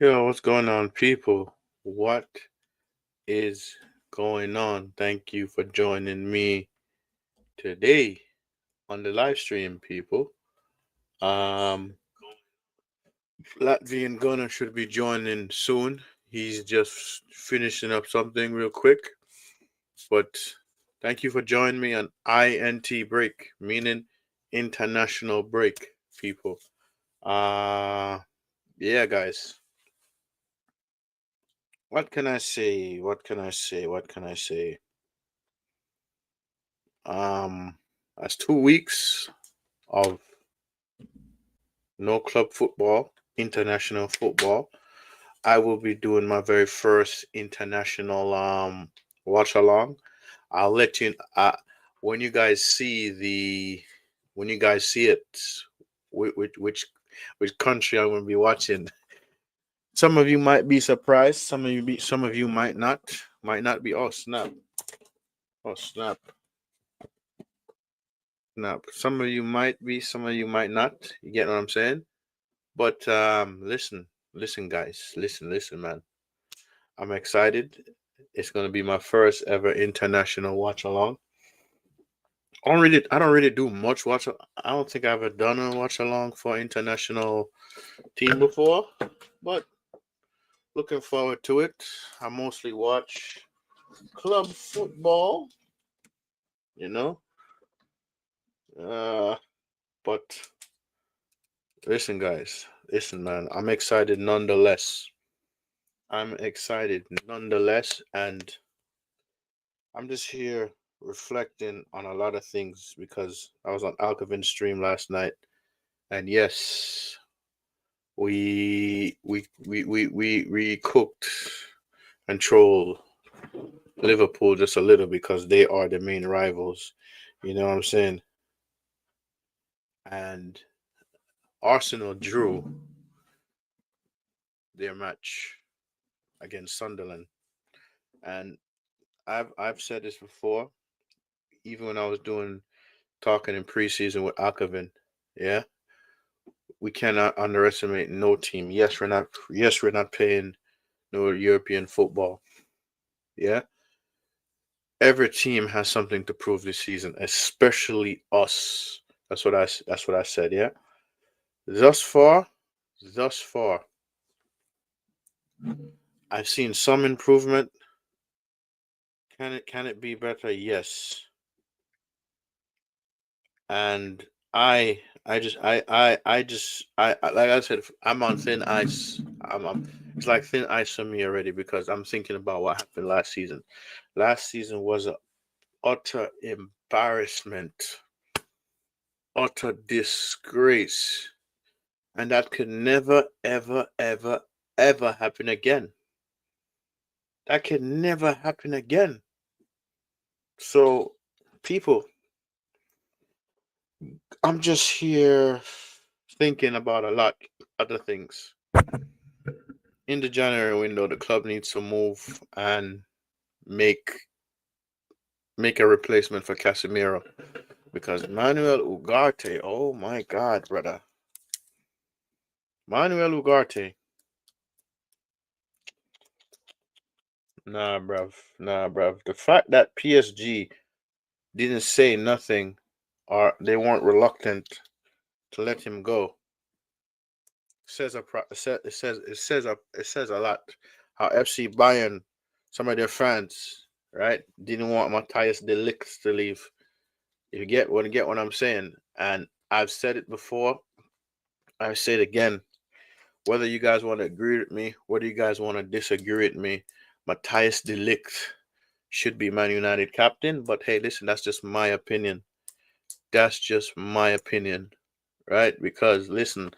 Yo, what's going on, people? What is going on? Thank you for joining me today on the live stream, people. Um, Latvian Gunner should be joining soon. He's just finishing up something real quick. But thank you for joining me on INT break, meaning international break, people. Uh, yeah, guys. What can I say? What can I say? What can I say? Um, that's 2 weeks of no club football, international football. I will be doing my very first international watch along. I'll let you when you guys see it, which country I'm going to be watching. Some of you might be surprised. Some of you might not. Might not be. Oh snap! Oh snap! Snap! Some of you might be. Some of you might not. You get what I'm saying? But listen, guys, listen, man. I'm excited. It's gonna be my first ever international watch along. I don't really do much watch. I don't think I've ever done a watch along for international team before, but looking forward to it. I mostly watch club football, you know. Uh, but listen, guys, listen, man. I'm excited nonetheless. I'm excited nonetheless, and I'm just here reflecting on a lot of things because I was on Alcavin's stream last night, and yes, we cooked and trolled Liverpool just a little because they are the main rivals. You know what I'm saying? And Arsenal drew their match against Sunderland, and I've said this before, even when I was doing talking in preseason with Alcavin. Yeah, we cannot underestimate no team. Yes, we're not. Yes, we're not playing no European football. Yeah, every team has something to prove this season, especially us. That's what I said. Yeah. Thus far, thus far, I've seen some improvement. Can it be better? Yes. And like I said, I'm on thin ice. It's like thin ice for me already because I'm thinking about what happened last season. Last season was an utter embarrassment, utter disgrace, and that could never, ever, ever, ever happen again. That could never happen again. So, people, I'm just here thinking about a lot other things. In the January window, the club needs to move and make make a replacement for Casemiro because Manuel Ugarte, oh my God, brother, Manuel Ugarte, nah, bruv. The fact that PSG didn't say nothing or they weren't reluctant to let him go it says a lot. How FC Bayern, some of their fans, right, didn't want Matthias de Ligt to leave. You get what I'm saying? And I've said it before. I say it again. Whether you guys want to agree with me, whether you guys want to disagree with me, Matthias de Ligt should be Man United captain. But hey, listen, that's just my opinion. That's just my opinion, right? Because listen,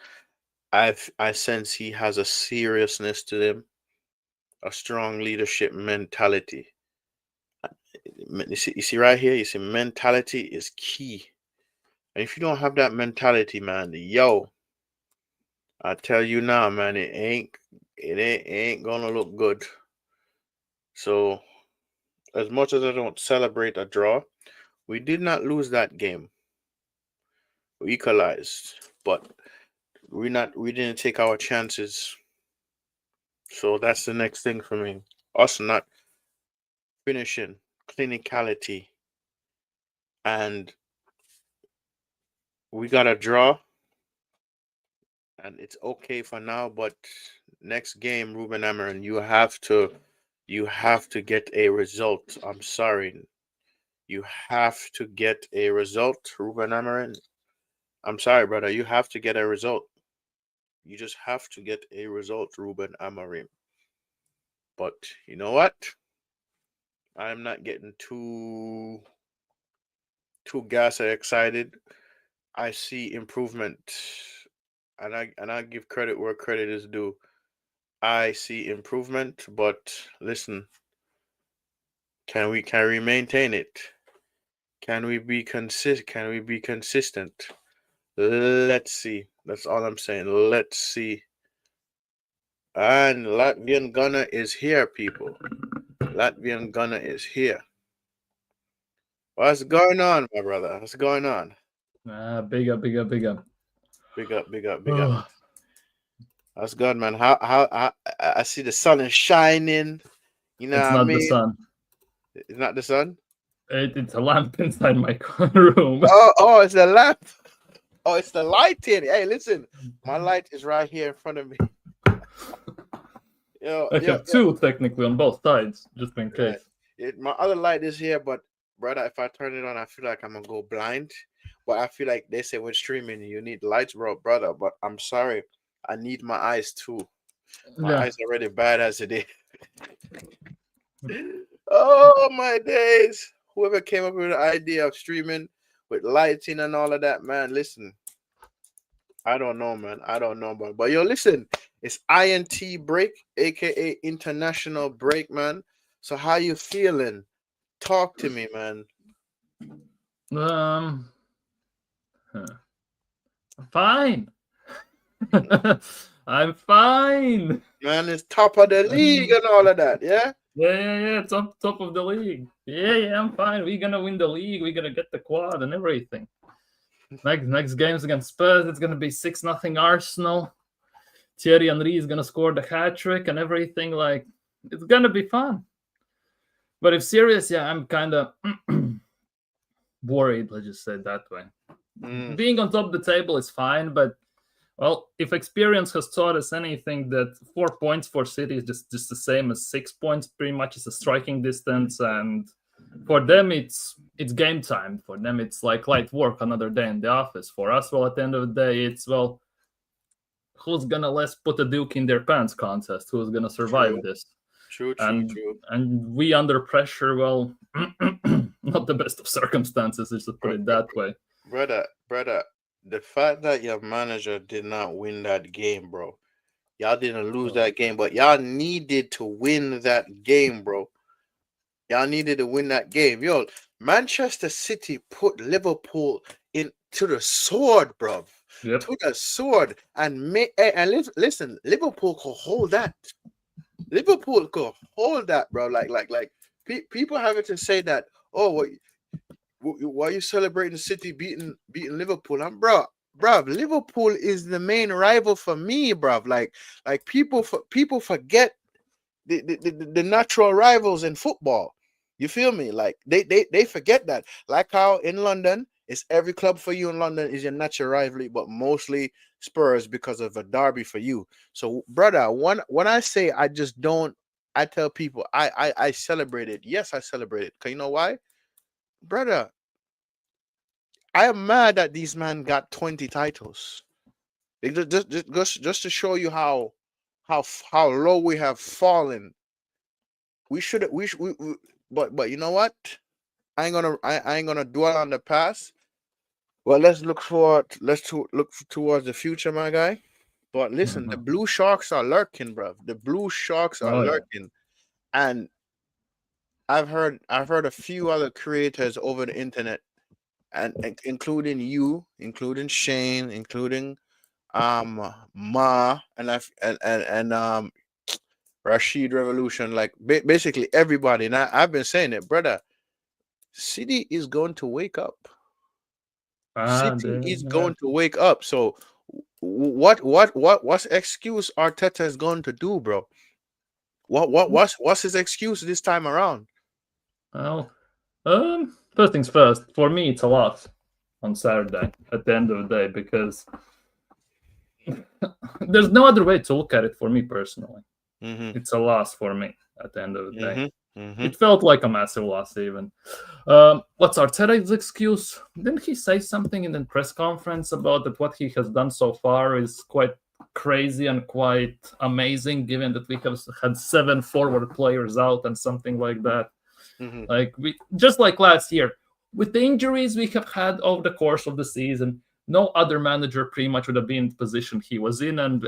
I sense he has a seriousness to him, a strong leadership mentality. You see right here, you see mentality is key. And if you don't have that mentality, man, yo, I tell you now, man, it ain't gonna look good. So as much as I don't celebrate a draw, we did not lose that game. We equalized, but we didn't take our chances. So that's the next thing for me. Us not finishing clinicality, and we got a draw, and it's okay for now. But next game, Ruben Amarin, you have to get a result. I'm sorry, you have to get a result, Ruben Amarin. I'm sorry, brother. You have to get a result. You just have to get a result, Ruben Amarim. But you know what? I'm not getting too gas or excited. I see improvement, and I give credit where credit is due. I see improvement, but listen, can we maintain it? Can we be consist? Can we be consistent? Let's see. That's all I'm saying. Let's see. And Latvian Gunner is here, people. Latvian Gunner is here. What's going on, my brother? What's going on? Big up, big up, big up. Big up, big up, big up. Oh, That's good, man. I see the sun is shining. You know it's what I not the mean? sun. It's not the sun. It's a lamp inside my room. Oh, it's the lamp. Oh, it's the lighting. Hey, listen, my light is right here in front of me. Yo, I yo, have two technically on both sides, just in right. case. My other light is here, but brother, if I turn it on, I feel like I'm gonna go blind. But I feel like they say when streaming, you need lights, brother. But I'm sorry, I need my eyes too. My Yeah. eyes are already bad as it is. Oh my days! Whoever came up with the idea of streaming with lighting and all of that, man. Listen, I don't know, man. I don't know, but yo, listen, it's INT break, aka International Break, man. So how you feeling? Talk to me, man. Um. huh. Fine. I'm fine. Man, it's top of the league Um, and all of that, yeah. yeah. Top of the league. Yeah. I'm fine. We're gonna win the league. We're gonna get the quad and everything. Next game's against Spurs. It's gonna be 6-0 Arsenal. Thierry Henry is gonna score the hat trick and everything. Like it's gonna be fun. But if serious, yeah, I'm kind of worried. Let's just say it that way. Mm, Being on top of the table is fine, but well, if experience has taught us anything, that 4 points for City is just the same as 6 points. Pretty much, it's a striking distance, and for them, it's game time. For them, it's like light work, another day in the office. For us, well, at the end of the day, it's well, who's gonna let's put a Duke in their pants contest? Who's gonna true, survive this? true, true, And true. and we under pressure, well, not the best of circumstances, just to put Bro- it bro- that way. brother, the fact that your manager did not win that game, bro. Y'all didn't lose Oh, that game, but y'all needed to win that game, bro. Y'all needed to win that game. Yo, Manchester City put Liverpool into the sword, bro. yep. To the sword. Listen, Liverpool could hold that. Liverpool could hold that, bro. People having to say that, oh, why are you celebrating City beating Liverpool? Bruv, Liverpool is the main rival for me, bruv. Like people forget the natural rivals in football. You feel me? Like they forget that. Like how in London, it's every club for you in London is your natural rivalry, but mostly Spurs because of a derby for you. So, brother, when I say I just don't, I tell people I celebrate it. Yes, I celebrate it. Cause you know why, brother? I am mad that these men got 20 titles. Just to show you how low we have fallen. We should but you know what? I ain't gonna dwell on the past. Well, let's look forward. Look towards the future, my guy. But listen, the Mhm. blue sharks are lurking, bro. The blue sharks are Oh yeah. lurking, and I've heard a few other creators over the internet, and including you, including Shane, including Ma, and Rashid Revolution, like basically everybody. And I've been saying it, brother. City is going to wake up. City is Yeah. going to wake up. So what's excuse Arteta is going to do, bro? What's his excuse this time around? Well, first things first. For me, it's a loss on Saturday at the end of the day because there's no other way to look at it for me personally. Mm-hmm. It's a loss for me at the end of the day. Mm-hmm. Mm-hmm. It felt like a massive loss, even. What's Arteta's excuse? Didn't he say something in the press conference about that what he has done so far is quite crazy and quite amazing, given that we have had 7 forward players out and something like that? Mm-hmm. Like we just like last year, with the injuries we have had over the course of the season, no other manager pretty much would have been in the position he was in, and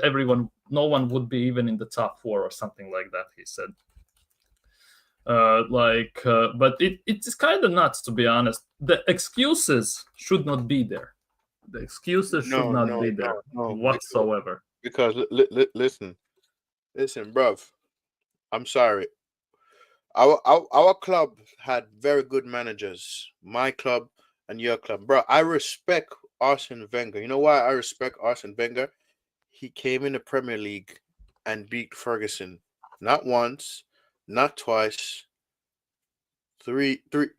no one would be even in the top 4 or something like that. He said. But it's kind of nuts, to be honest. The excuses should not be there. The excuses should not be there whatsoever. Because listen, bruv. I'm sorry. Our club had very good managers. My club and your club, bro. I respect Arsene Wenger. You know why I respect Arsene Wenger? He came in the Premier League and beat Ferguson, not once, not twice, three times,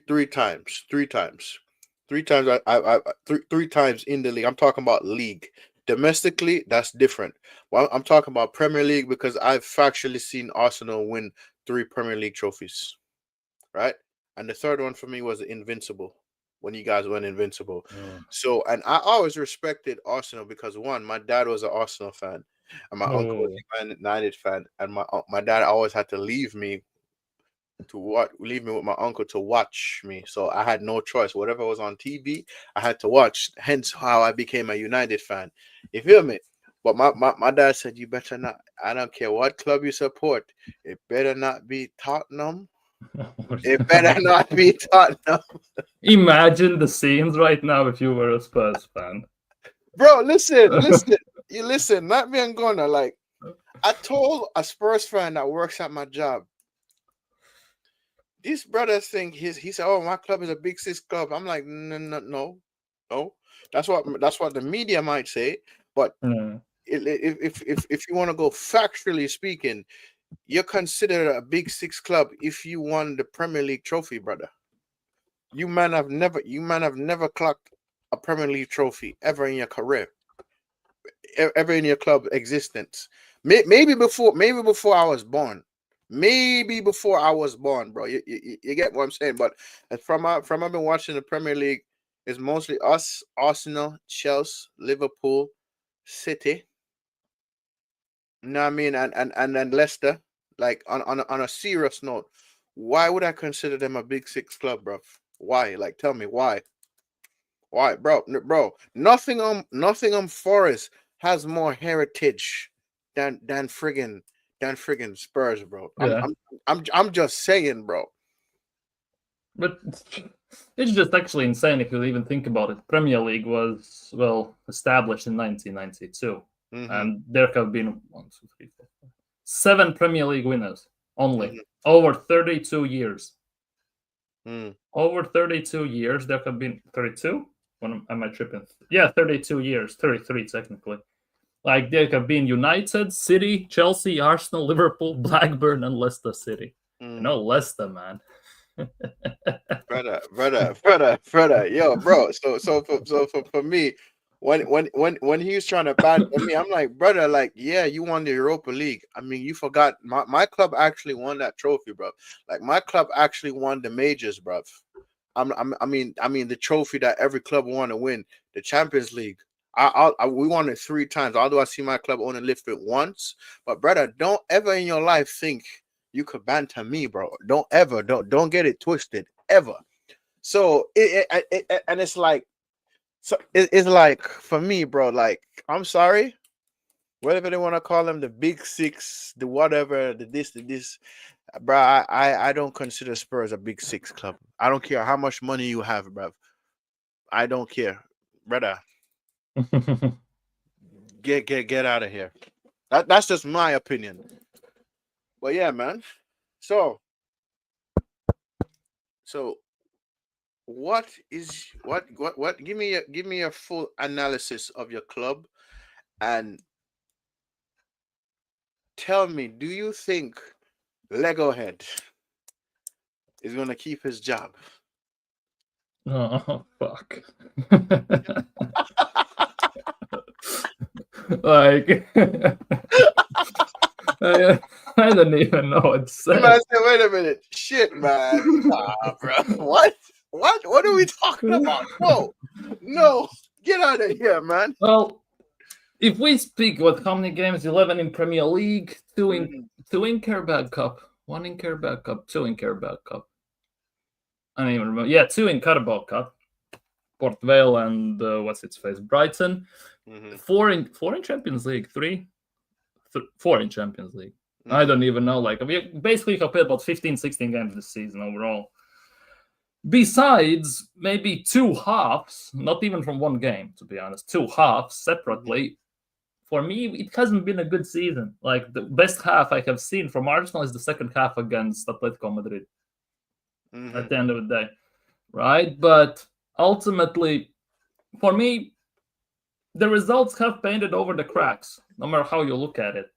three times, three times. Three times in the league. I'm talking about league. Domestically, that's different. Well, I'm talking about Premier League because I've factually seen Arsenal win 3 Premier League trophies, right? And the third one for me was Invincible when you guys went Invincible. So, and I always respected Arsenal because one, my dad was an Arsenal fan, and my uncle was a Man United fan, and my dad always had to leave me with my uncle to watch me. So I had no choice. Whatever was on TV, I had to watch. Hence how I became a United fan. You feel me? But my dad said, you better not. I don't care what club you support. It better not be Tottenham. It better not be Tottenham. Imagine the scenes right now if you were a Spurs fan. Bro, listen. You listen, not me and Gonna. Like, I told a Spurs fan that works at my job, these brothers think he said, "Oh, my club is a big 6 club." I'm like, no. That's what the media might say, but if you want to go factually speaking, you're considered a big 6 club if you won the Premier League trophy, brother. You man have never clocked a Premier League trophy ever in your career, ever in your club existence. Maybe before I was born. Maybe before I was born, bro. You get what I'm saying? But from I've been watching the Premier League, it's mostly us, Arsenal, Chelsea, Liverpool, City. You know what I mean? And then Leicester. Like on a serious note, why would I consider them a big 6 club, bro? Why? Like, tell me why? Why, bro? Bro, Nottingham Forest has more heritage than friggin' Spurs, bro. Yeah. I'm just saying, bro. But it's just actually insane if you even think about it. Premier League was established in 1992, and there have been 7 Premier League winners only over 32 years. Over 32 years, there have been 32. When am I tripping? Yeah, 32 years, 33 technically. Like there have been United, City, Chelsea, Arsenal, Liverpool, Blackburn, and Leicester City. No, Leicester, man. brother, yo, bro. So for me, when he was trying to ban me, I'm like, brother, like, yeah, you won the Europa League. I mean, you forgot my club actually won that trophy, bro. Like my club actually won the majors, bro. I mean the trophy that every club want to win, the Champions League. We won it 3 times. Although I see my club only lift it once, but brother, don't ever in your life think you could banter me, bro. Don't get it twisted ever. So and it's like, it's like for me, bro. Like, I'm sorry, whatever they want to call them, the big 6, the whatever, the this. Bro, I don't consider Spurs a big 6 club. I don't care how much money you have, bro. I don't care, brother. Get out of here. That's just my opinion. But yeah, man. So what is what? Give me a full analysis of your club and tell me, do you think Lego Head is gonna keep his job? Oh fuck. Like I don't even know what to The say. man said, "Wait a minute, shit, man, nah, bro, what? What are we talking about? No, no, get out of here, man." Well, if we speak what how many games? 11 in Premier League, Mhm. two in Carabao Cup, one in Carabao Cup, two in Carabao Cup. I don't even remember. Yeah, two in Carabao Cup. Port Vale and what's its face? Brighton. Mhm. Four in Champions League. Four in Champions League. I Mhm. don't even know. Like we basically have played about 15, 16 games this season overall. Besides maybe two halves, not even from one game, to be honest, two halves separately. For me, it hasn't been a good season. Like the best half I have seen from Arsenal is the second half against Atletico Madrid at Mhm. the end of the day, right? But ultimately, for me, the results have painted over the cracks, no matter how you look at it.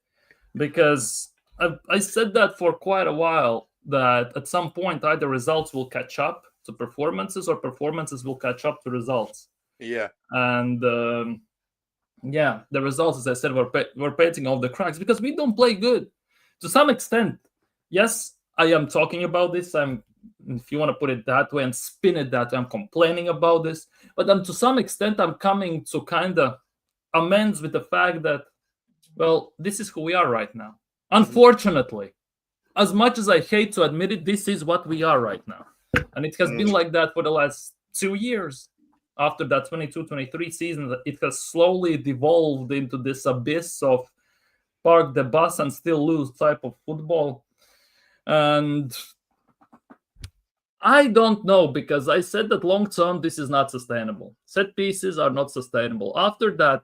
Because I said that for quite a while, that at some point either results will catch up to performances or performances will catch up to results. Yeah. And yeah, the results, as I said, were painting over the cracks because we don't play good. To some extent, yes, I am talking about this. If you want to put it that way and spin it that way, I'm complaining about this. But to some extent, I'm coming to kind of amends with the fact that, well, this is who we are right now. Mhm. Unfortunately, as much as I hate to admit it, this is what we are right now. And it has been Mhm. like that for the last 2 years. After that 22-23 season, it has slowly devolved into this abyss of park the bus and still lose type of football. And I don't know, because I said that long term this is not sustainable. Set pieces are not sustainable. After that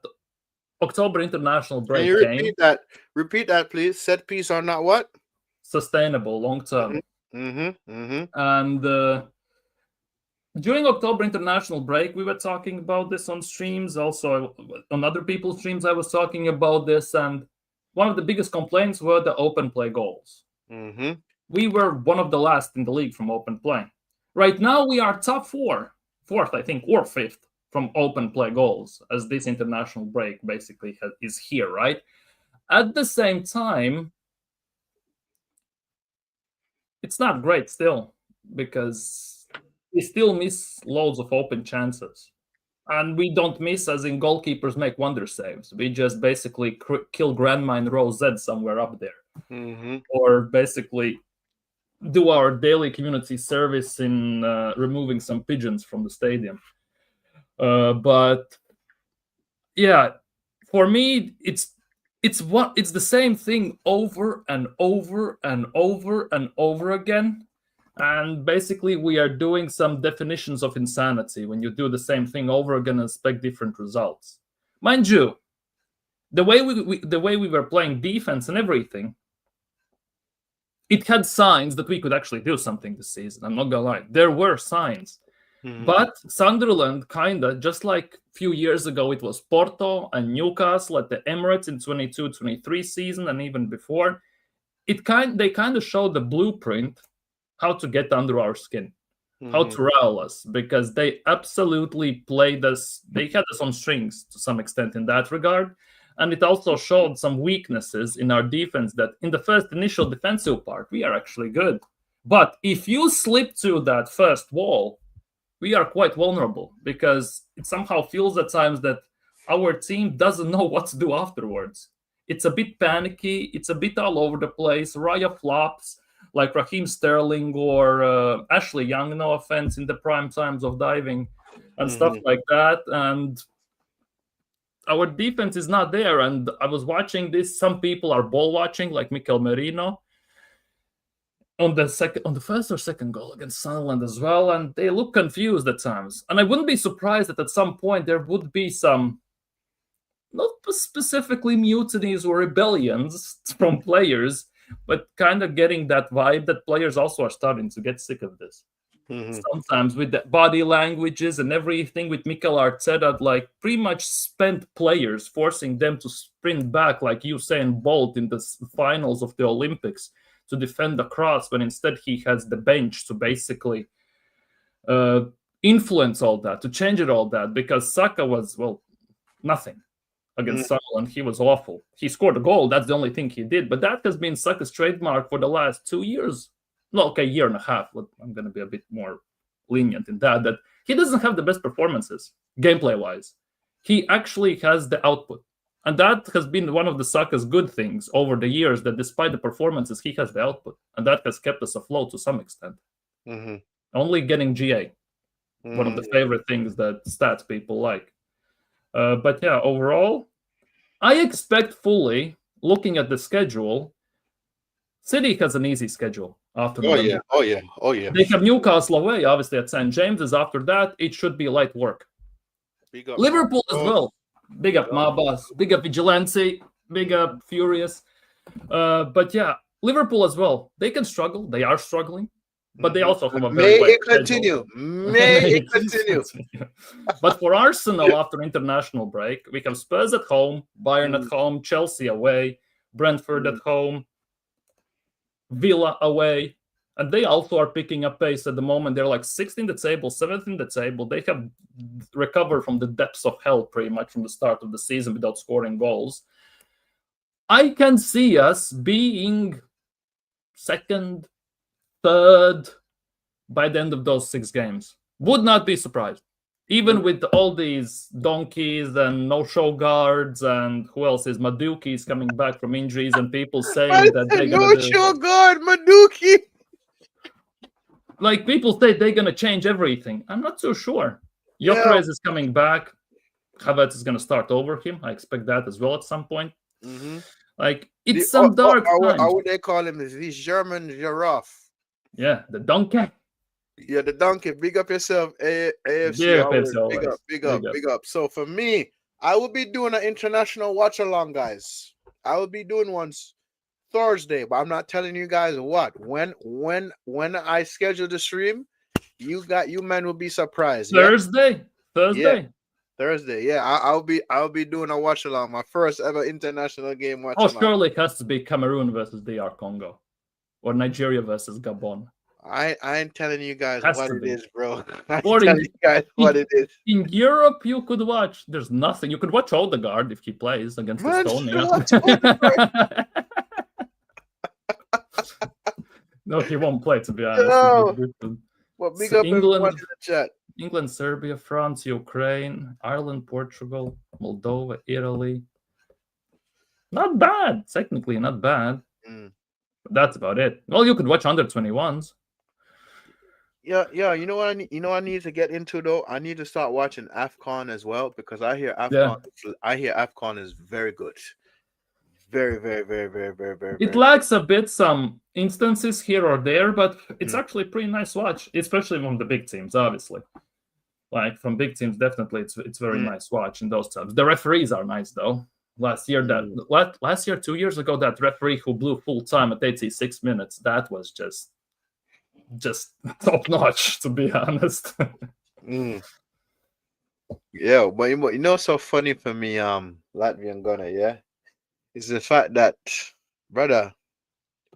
October international Can break you came, repeat that? Repeat that, please. Set piece are not what? sustainable long term. Mhm. Mhm. Mhm. And during October international break, we were talking about this on streams. Also, on other people's streams, I was talking about this. And one of the biggest complaints were the open play goals. Mhm. We were one of the last in the league from open play. Right now, we are top fourth, I think, or fifth from open play goals, as this international break basically is here, right? At the same time, it's not great still, because we still miss loads of open chances. And we don't miss as in goalkeepers make wonder saves. We just basically kill Grandma and Row Z somewhere up there. Mhm. Or basically do our daily community service in removing some pigeons from the stadium. But yeah, for me, it's the same thing over and over and over and over again. And basically, we are doing some definitions of insanity when you do the same thing over again and expect different results. Mind you, the way we were playing defense and everything, it had signs that we could actually do something this season. I'm not gonna lie, there were signs. Mhm. But Sunderland, kinda, just like a few years ago, it was Porto and Newcastle at the Emirates in 22-23 season, and even before, they kind of showed the blueprint how to get under our skin, how Mhm. to rile us, because they absolutely played us. They had us on strings to some extent in that regard. And it also showed some weaknesses in our defense, that in the first initial defensive part, we are actually good. But if you slip to that first wall, we are quite vulnerable, because it somehow feels at times that our team doesn't know what to do afterwards. It's a bit panicky. It's a bit all over the place. Raya flops like Raheem Sterling or Ashley Young, no offense, in the prime times of diving and stuff Mhm. like that. And our defense is not there. And I was watching this. Some people are ball watching, like Mikel Merino, on the first or second goal against Sunderland as well, and they look confused at times. And I wouldn't be surprised that at some point there would be some, not specifically mutinies or rebellions from players, but kind of getting that vibe that players also are starting to get sick of this. Sometimes with the body languages and everything with Mikel Arteta, like pretty much spent players, forcing them to sprint back like Usain Bolt in the finals of the Olympics to defend the cross, when instead he has the bench to basically influence all that, to change it all that, because Saka was, well, nothing against Sunderland. He was awful. He scored a goal. That's the only thing he did. But that has been Saka's trademark for the last 2 years. No, okay, year and a half. But I'm going to be a bit more lenient in that he doesn't have the best performances, gameplay-wise. He actually has the output. And that has been one of the Saka's good things over the years, that despite the performances, he has the output. And that has kept us afloat to some extent. Only getting GA. One of the favorite things that stats people like. But yeah, overall, I expect fully, looking at the schedule, City has an easy schedule after November. Oh yeah. They have Newcastle away, obviously, at St. James's. After that, it should be light work. Liverpool as well. Big up Mabas, big up Vigilante, big up Furious. But yeah, Liverpool as well. They can struggle. They are struggling. But they also have a very May it continue. May it continue. But for Arsenal, after international break, we have Spurs at home, Bayern at home, Chelsea away, Brentford at home, Villa away. And they also are picking up pace at the moment. They're like 6th in the table, 7th in the table. They have recovered from the depths of hell pretty much from the start of the season without scoring goals. I can see us being 2nd, 3rd by the end of those 6 games. Would not be surprised. Even with all these donkeys and no-show guards, and who else is Maduki's coming back from injuries, and people saying that they're going to no-show guard, Maduki. Like, people say they're going to change everything. I'm not so sure. Gyökeres is coming back. Havertz is going to start over him. I expect that as well at some point. Like, it's some dark times. How would they call him? Is he German giraffe? Yeah, the donkey. Yeah, the donkey. Big up yourself, AFC. Big up. So for me, I will be doing an international watch along, guys. I will be doing ones Thursday, but I'm not telling you guys what. When I schedule the stream, you men will be surprised. Thursday. Yeah. Thursday. Yeah, I'll be doing a watch along. My first ever international game watch along. Surely it has to be Cameroon versus DR Congo, or Nigeria versus Gabon. I ain't telling you guys what it is, bro. I'm Or telling you guys what it is. In Europe, you could watch. There's nothing. You could watch Odegaard if he plays against Estonia. No, he won't play, to be honest. No. Well, big up everyone in the chat. England, Serbia, France, Ukraine, Ireland, Portugal, Moldova, Italy. Not bad. Technically, not bad. But that's about it. Well, you could watch under 21s. Yeah. You know what I need to get into though? I need to start watching AFCON as well, because I hear AFCON is very good. Very, very, very, very, very, very. It lacks a bit some instances here or there, but it's actually a pretty nice watch, especially from the big teams, obviously. Like, from big teams, definitely it's very nice watch in those times. The referees are nice though. Last year, 2 years ago, that referee who blew full time at 86 minutes, that was just top notch, to be honest. Yeah, but you know, so funny for me, Latvian Gunner, is the fact that, brother,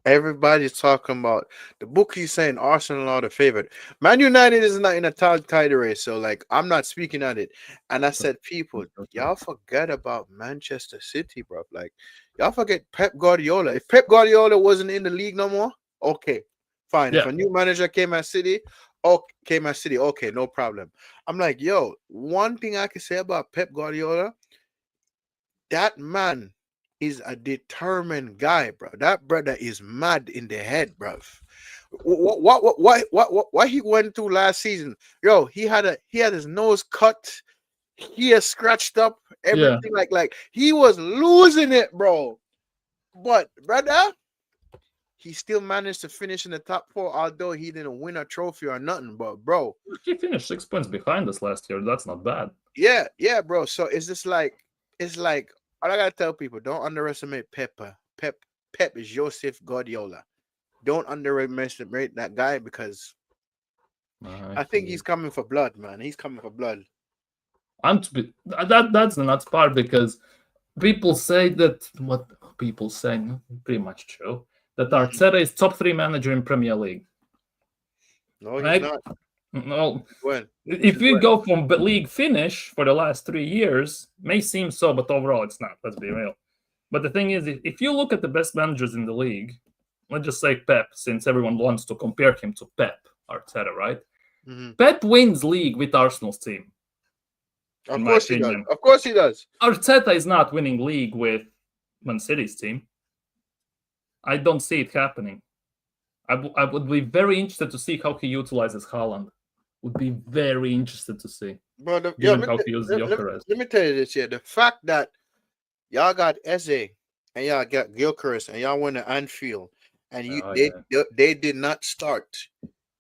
everybody's talking about the bookie saying Arsenal are the favorite. Man United is not in a title race, so like, I'm not speaking on it. And I said, people, y'all forget about Manchester City, bro. Like, y'all forget Pep Guardiola. If Pep Guardiola wasn't in the league no more, okay, fine. If a new manager came at City, okay, no problem. I'm like, yo, one thing I can say about Pep Guardiola, that man is a determined guy, bro. That brother is mad in the head, bro. What he went through last season? Yo, he had his nose cut, he has scratched up, everything like he was losing it, bro. But brother, he still managed to finish in the top 4, although he didn't win a trophy or nothing. But bro, he finished 6 points behind us last year. That's not bad. Yeah, bro. So it's just like, all I gotta tell people, don't underestimate Pep. Pep is Joseph Guardiola. Don't underestimate that guy, because I think he's coming for blood, man. He's coming for blood. That's the nuts part, because people say that what people say, pretty much true, that Arteta is top 3 manager in Premier League. No, he's not. No, When? if we go from league finish for the last 3 years, may seem so, but overall it's not. Let's be real. But the thing is, if you look at the best managers in the league, let's just say Pep, since everyone wants to compare him to Pep, Arteta, right? Pep wins league with Arsenal's team. Of course he does. Of course he does. Arteta is not winning league with Man City's team. I don't see it happening. I would be very interested to see how he utilizes Haaland. Would be very interested to see. But how he uses Gyökeres. Let me tell you this here. The fact that y'all got Eze and y'all got Gyökeres and y'all went to Anfield and they did not start.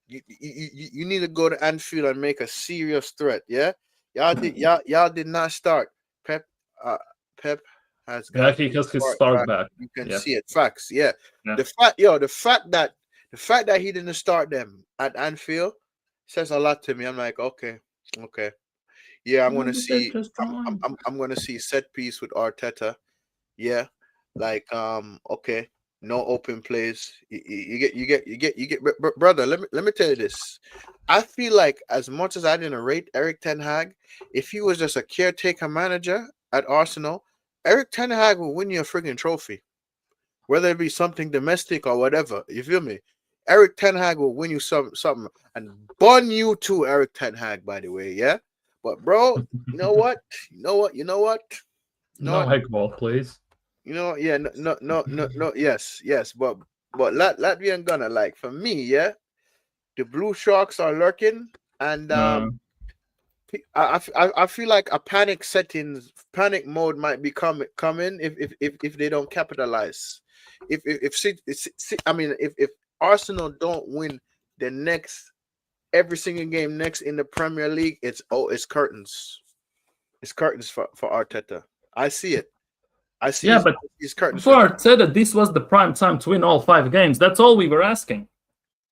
You need to go to Anfield and make a serious threat. Yeah, y'all did not start. Pep has got his start back. You can see it. Facts. Yeah. The fact that he didn't start them at Anfield says a lot to me. I'm like, okay. Yeah, I'm gonna see. I'm gonna see set piece with Arteta. Yeah, like okay. No open plays. You get, brother. Let me tell you this. I feel like as much as I didn't rate Eric Ten Hag, if he was just a caretaker manager at Arsenal, Eric Ten Hag will win you a friggin' trophy, whether it be something domestic or whatever. You feel me? Eric Ten Hag will win you something and bun you too, Eric Ten Hag. By the way, yeah. But bro, you know what? No heck ball, please. No, yes, but Latvian Gunner, like for me, yeah, the Blue Sharks are lurking, and I feel like a panic mode might be coming if they don't capitalize. If Arsenal don't win the next every single game next in the Premier League, it's curtains. It's curtains for Arteta. I see it. But for Arteta, this was the prime time to win all 5 games. That's all we were asking.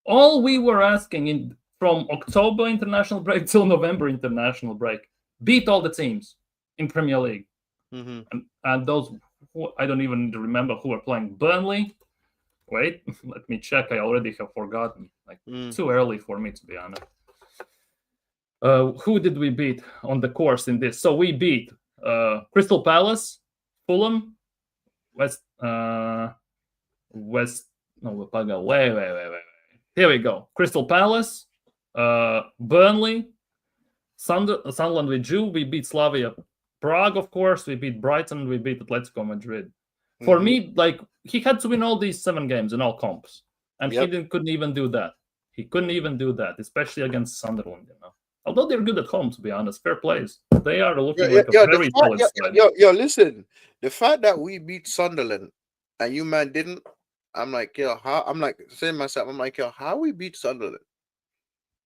All we were asking from October international break till November international break, beat all the teams in Premier League. And those, I don't even remember who were playing. Burnley. Wait, let me check. I already have forgotten. Too early for me, to be honest. Who did we beat on the course in this? So we beat Crystal Palace, Fulham, wait. Here we go. Crystal Palace, Burnley, Sunderland we drew. We beat Slavia Prague, of course. We beat Brighton. We beat Atletico Madrid. For me, like, he had to win all these 7 games in all comps. And he couldn't even do that. He couldn't even do that, especially against Sunderland, you know. Although they're good at home, to be honest. Fair plays. They are looking like a very solid side. Listen. The fact that we beat Sunderland and you man didn't, I'm like, saying myself, I'm like, how we beat Sunderland?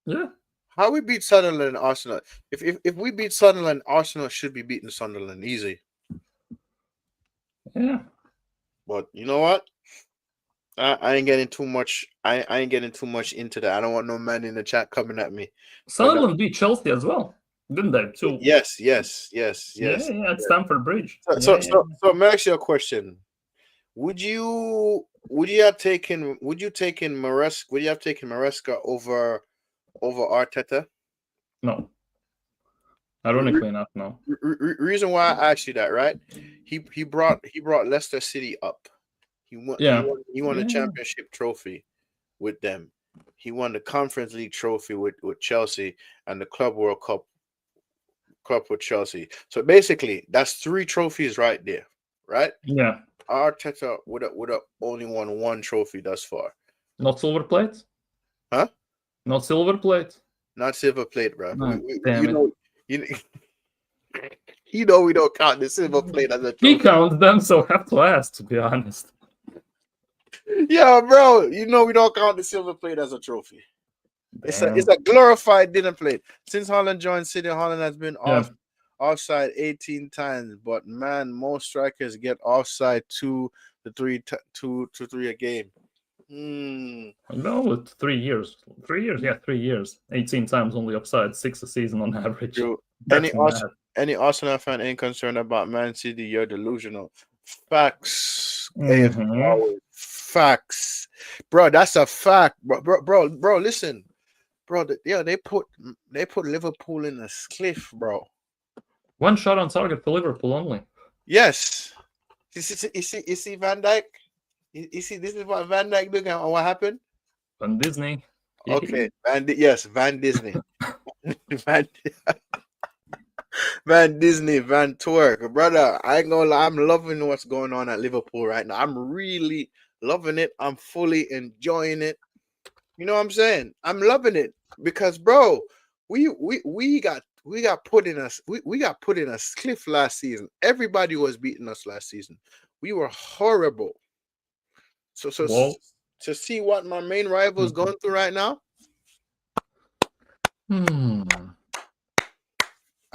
Yeah. How we beat Sunderland and Arsenal? If we beat Sunderland, Arsenal should be beating Sunderland easy. Yeah. But you know what? I ain't getting too much. I ain't getting too much into that. I don't want no man in the chat coming at me. Sunderland beat Chelsea as well, didn't they? Too. Yes. Yeah, at Stamford Bridge. So let me ask you a question. Would you have taken Maresca over Arteta? No. Ironically enough, no. Reason why I asked you that, right? He brought Leicester City up. He won a championship trophy with them. He won the Conference League trophy with Chelsea and the Club World Cup with Chelsea. So basically, that's 3 trophies right there, right? Yeah. Arteta would have only won 1 trophy thus far. Not silver plate? Huh? Not silver plate? Not silver plate, bro. No, we don't count the silver plate as a trophy. He counts them, so I have to ask, to be honest. Yeah, bro. We don't count the silver plate as a trophy. It's a glorified dinner plate. Since Haaland joined City, Haaland has been offside 18 times. But man, most strikers get offside 2 to 3 a game. No, with 3 years. 3 years, yeah, 3 years. 18 times only offside, 6 a season on average. True. That's mad. Any Arsenal fan ain't concerned about Man City, you're delusional. Facts. AFC Mhm. always. Facts. Bro, that's a fact. Bro, listen. Bro, they put Liverpool in a cliff, bro. One shot on target for Liverpool only. Yes. You see Van Dijk? You see, this is what Van Dijk doing and what happened? On Disney. Okay, Van Disney. Van Disney, Van Twerk. Brother, I ain't gonna lie, I'm loving what's going on at Liverpool right now. I'm really loving it. I'm fully enjoying it. You know what I'm saying? I'm loving it because, bro, we got put in us. We got put in a cliff last season. Everybody was beating us last season. We were horrible. So to see what my main rival is going through right now, I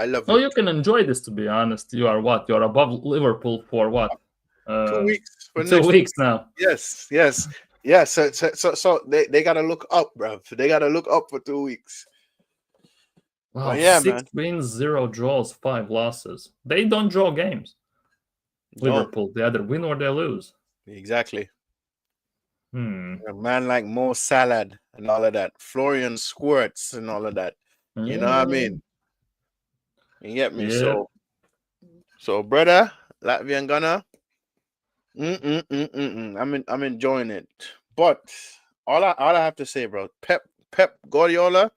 love it. You can enjoy this, to be honest. You are what? You're above Liverpool for what? 2 weeks. 2 weeks now. Yes. So they gotta look up, bro. They gotta look up for 2 weeks. Wow, But yeah, 6 man. wins, 0 draws, 5 losses. They don't draw games. Liverpool, they either win or they lose. Exactly. A Hmm. man like Mo Salah and all of that, Florian Squirts and all of that. You know what I mean? You get me? Yeah. So brother, Latvian Gunner. I'm enjoying it. But all I have to say, bro, Pep Guardiola,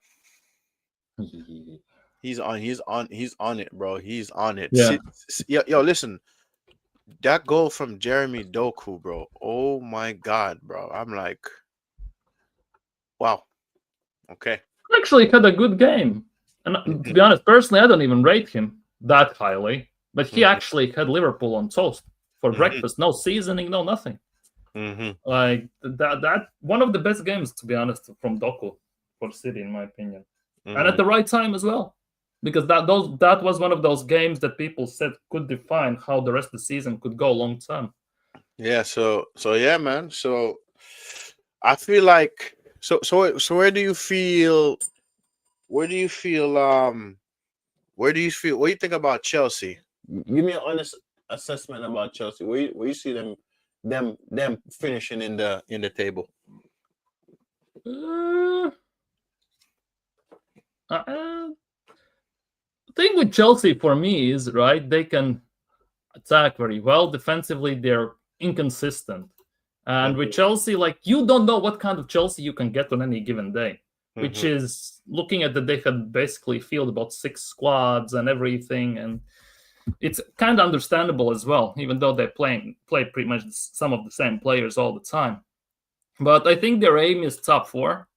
he's on it, bro. He's on it. Yeah. Yo, listen. That goal from Jeremy Doku, bro. Oh my god, bro. I'm like, wow. Okay. Actually had a good game. And to be honest, personally, I don't even rate him that highly. But he actually had Liverpool on toast for breakfast. No seasoning, no nothing. Like that one of the best games, to be honest, from Doku for City, in my opinion. And at the right time as well. Because that was one of those games that people said could define how the rest of the season could go long term. Yeah, so yeah, man. So I feel like so where do you feel what do you think about Chelsea? Give me an honest assessment about Chelsea. Where you see them finishing in the table? The thing with Chelsea for me is, right, they can attack very well. Defensively, they're inconsistent. And with Chelsea, like, you don't know what kind of Chelsea you can get on any given day, which is looking at that they had basically fielded about 6 squads and everything. And it's kind of understandable as well, even though they play pretty much some of the same players all the time. But I think their aim is top 4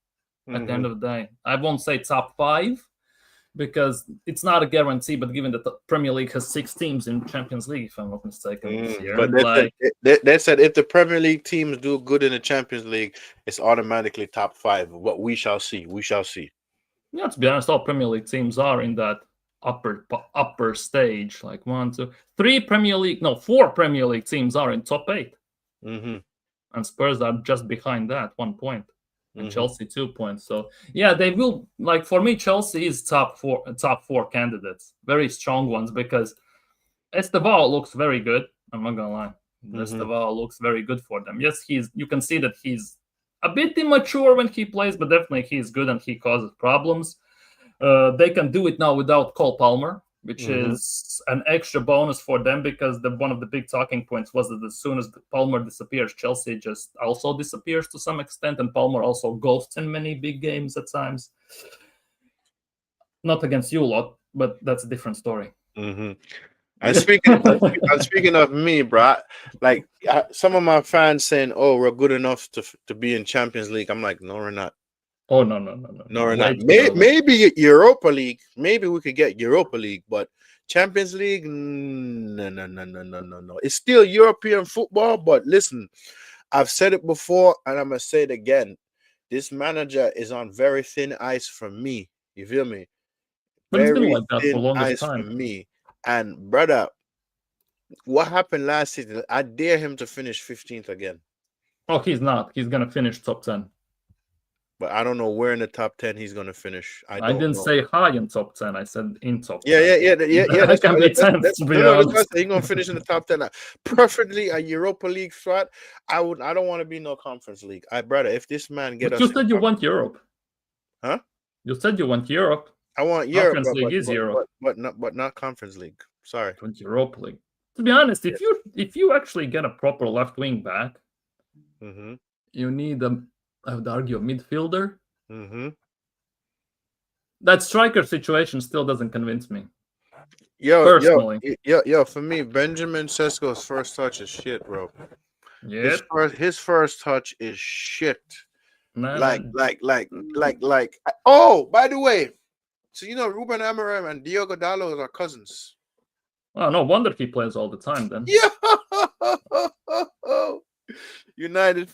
at the end of the day. I won't say top 5, because it's not a guarantee, but given that the Premier League has 6 teams in Champions League, if I'm not mistaken, this year. But they said if the Premier League teams do good in the Champions League, it's automatically top 5. What we shall see. Yeah, to be honest, all Premier League teams are in that upper stage. Like 4 Premier League teams are in top 8. And Spurs are just behind that, 1 point. And Chelsea 2 points. So yeah, they will, like, for me, Chelsea is top four candidates, very strong ones, because Estevao looks very good. I'm not gonna lie, Estevao looks very good for them. Yes, you can see that he's a bit immature when he plays, but definitely he's good and he causes problems. They can do it now without Cole Palmer, which is an extra bonus for them, because one of the big talking points was that as soon as Palmer disappears, Chelsea just also disappears to some extent, and Palmer also ghosts in many big games at times. Not against you a lot, but that's a different story. And speaking of me, bro, like some of my fans saying, "Oh, we're good enough to be in Champions League." I'm like, no, we're not. Oh, no, we're not. Maybe Europa League. Maybe we could get Europa League, but Champions League, no. It's still European football, but listen, I've said it before, and I'm gonna say it again. This manager is on very thin ice for me. You feel me? But it's been like that for longest time. For me. And brother, what happened last season? I dare him to finish 15th again. Oh, he's not. He's gonna finish top 10. But I don't know where in the top 10 he's gonna finish. I I don't didn't know. say high in top 10. I said in top 10. Yeah. That can be tense, to be No, that's honest. he's gonna finish in the top 10. Preferably a Europa League spot. I don't want to be no Conference League. Brother, if this man get But us, you said you want Europe. huh? You said you want Europe. I want Europe, Conference League is Europe. but not Conference League. Sorry. You want Europa League. To be honest, if you actually get a proper left wing back, Mm-hmm. you need I would argue a midfielder. Mm-hmm. That striker situation still doesn't convince me. Yo, Personally. for me, Benjamin Sesko's first touch is shit, bro. Yeah. His first touch is shit. Nah. Oh, by the way, so Ruben Amorim and Diogo Dalot are cousins. Oh, no wonder he plays all the time then. Yeah. United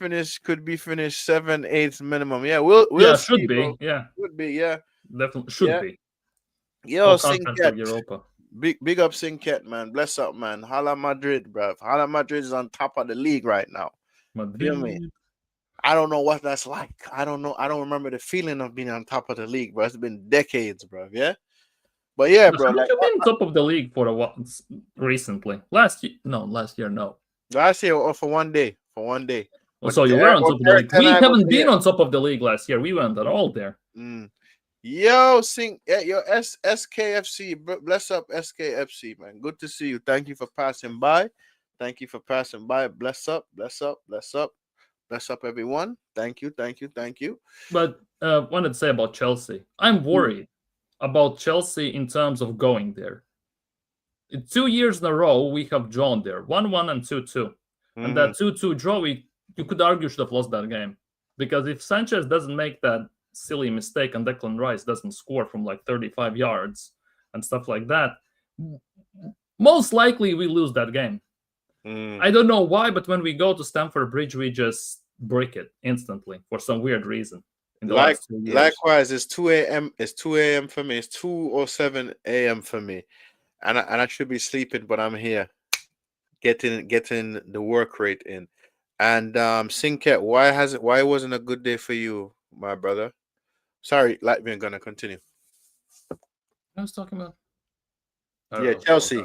could be finished 7/8 minimum. Yeah, we'll see, should be. bro. Yeah. Would be, yeah. Definitely should be. Yo, Conference of Europa. Big up Sinket, man. Bless up, man. Hala Madrid, bruv. Hala Madrid is on top of the league right now. Feel me? I don't know what that's like. I don't know. I don't remember the feeling of being on top of the league, bro. It's been decades, bro. Yeah. But yeah, bro. Like, you've been top of the league for a while recently. Last year, no. Last year or for one day. So you were on top of the league. We haven't been on top of the league last year. We weren't at all there. Yo, SKFC. Bless up, SKFC, man. Good to see you. Thank you for passing by. Bless up. Bless up, everyone. Thank you. But wanted to say about Chelsea. I'm worried about Chelsea in terms of going there. In 2 years in a row, we have drawn there. 1-1 and 2-2. And that 2-2 draw, you could argue should have lost that game. Because if Sanchez doesn't make that silly mistake and Declan Rice doesn't score from like 35 yards and stuff like that, most likely we lose that game. I don't know why, but when we go to Stamford Bridge, we just break it instantly for some weird reason. Likewise, it's 2 a.m. It's 2 a.m. for me. It's 2:07 a.m. for me, and I should be sleeping, but I'm here, getting the work rate in. And Sinket, why wasn't a good day for you, my brother? Sorry, Latvian gonna continue. I was talking about. Chelsea.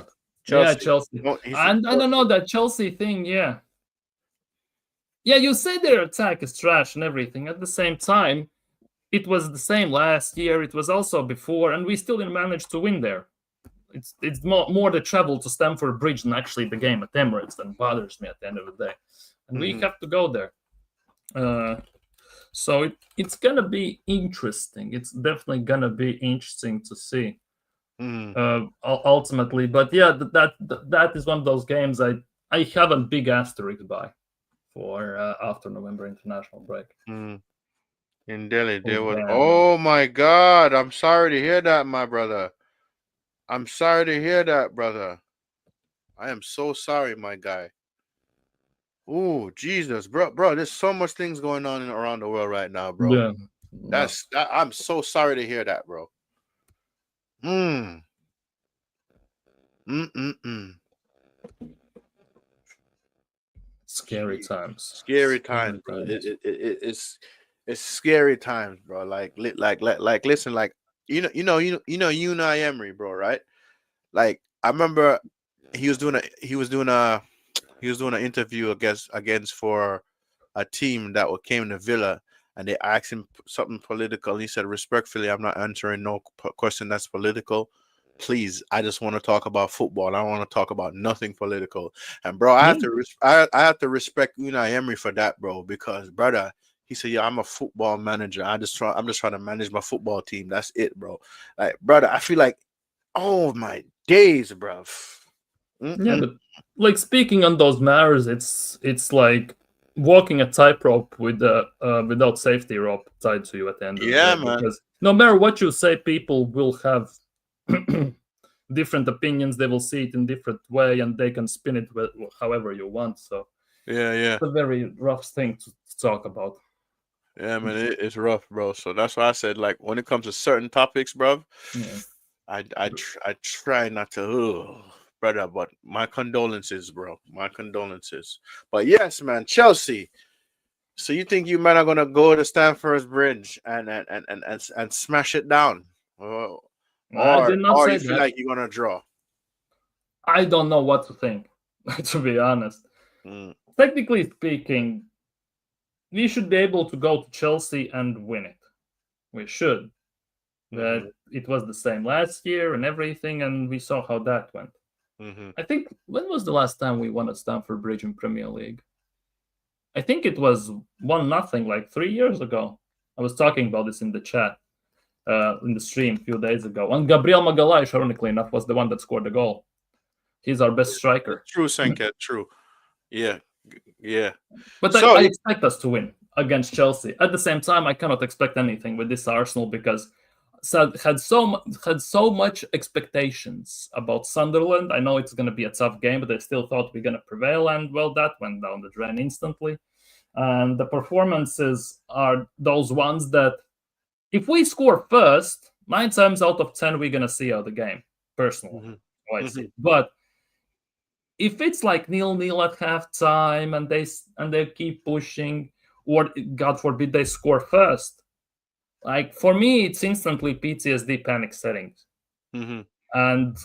Yeah, Chelsea. And I don't know that Chelsea thing. Yeah, you say their attack is trash and everything. At the same time, it was the same last year. It was also before, and we still didn't manage to win there. It's more the travel to Stamford Bridge than actually the game at Emirates that bothers me at the end of the day. And we have to go there. So it's gonna be interesting. It's definitely gonna be interesting to see. Ultimately, but yeah, that is one of those games I have a big asterisk by for after November international break. In Delhi, there was. Oh my God! I'm sorry to hear that, my brother. I am so sorry, my guy. Oh Jesus, bro! There's so much things going on around the world right now, bro. Yeah, I'm so sorry to hear that, bro. Scary times, bro. It's scary times, bro. Like listen, like Unai Emery, bro, right? Like I remember he was doing an interview against for a team that came to Villa, and they asked him something political. And he said, respectfully, I'm not answering no question that's political. Please, I just want to talk about football. I don't want to talk about nothing political. And bro, I have to respect Unai Emery for that, bro, because brother, he said, "Yeah, I'm a football manager. I'm just trying to manage my football team. That's it, bro." Like, brother, I feel like, oh my days, bro. Yeah, but like speaking on those matters, it's like walking a tightrope with without safety rope tied to you at the end of the day. Man. Because no matter what you say, people will have different opinions. They will see it in different way, and they can spin it however you want. So yeah, it's a very rough thing to talk about. Yeah, man, it's rough, bro. So that's why I said, like, when it comes to certain topics, bro, I try not to, brother. But my condolences, bro. My condolences. But yes, man, Chelsea. So you think you men are gonna go to Stamford Bridge and smash it down, or I did not you say feel that. like you're gonna draw? I don't know what to think, to be honest. Mm, Technically speaking, we should be able to go to Chelsea and win it. We should. mm-hmm, That it was the same last year and everything, and we saw how that went. mm-hmm. I think when was the last time we won at Stamford Bridge in Premier League? I think it was 1-0 like 3 years ago. I was talking about this in the chat, in the stream a few days ago. And Gabriel Magalhaes, ironically enough, was the one that scored the goal. He's our best striker. True, Senka. True. Yeah, yeah. But So I expect us to win against Chelsea. At the same time, I cannot expect anything with this Arsenal because had so much expectations about Sunderland. I know it's going to be a tough game, but I still thought we're going to prevail, and well, that went down the drain instantly. And the performances are those ones that, if we score first, 9 times out of 10 we're going to see out the game. Personally, mhm, how I see mhm, it. But if it's like 0-0 at halftime and they keep pushing, or God forbid they score first, like for me it's instantly PTSD panic settings. mhm. And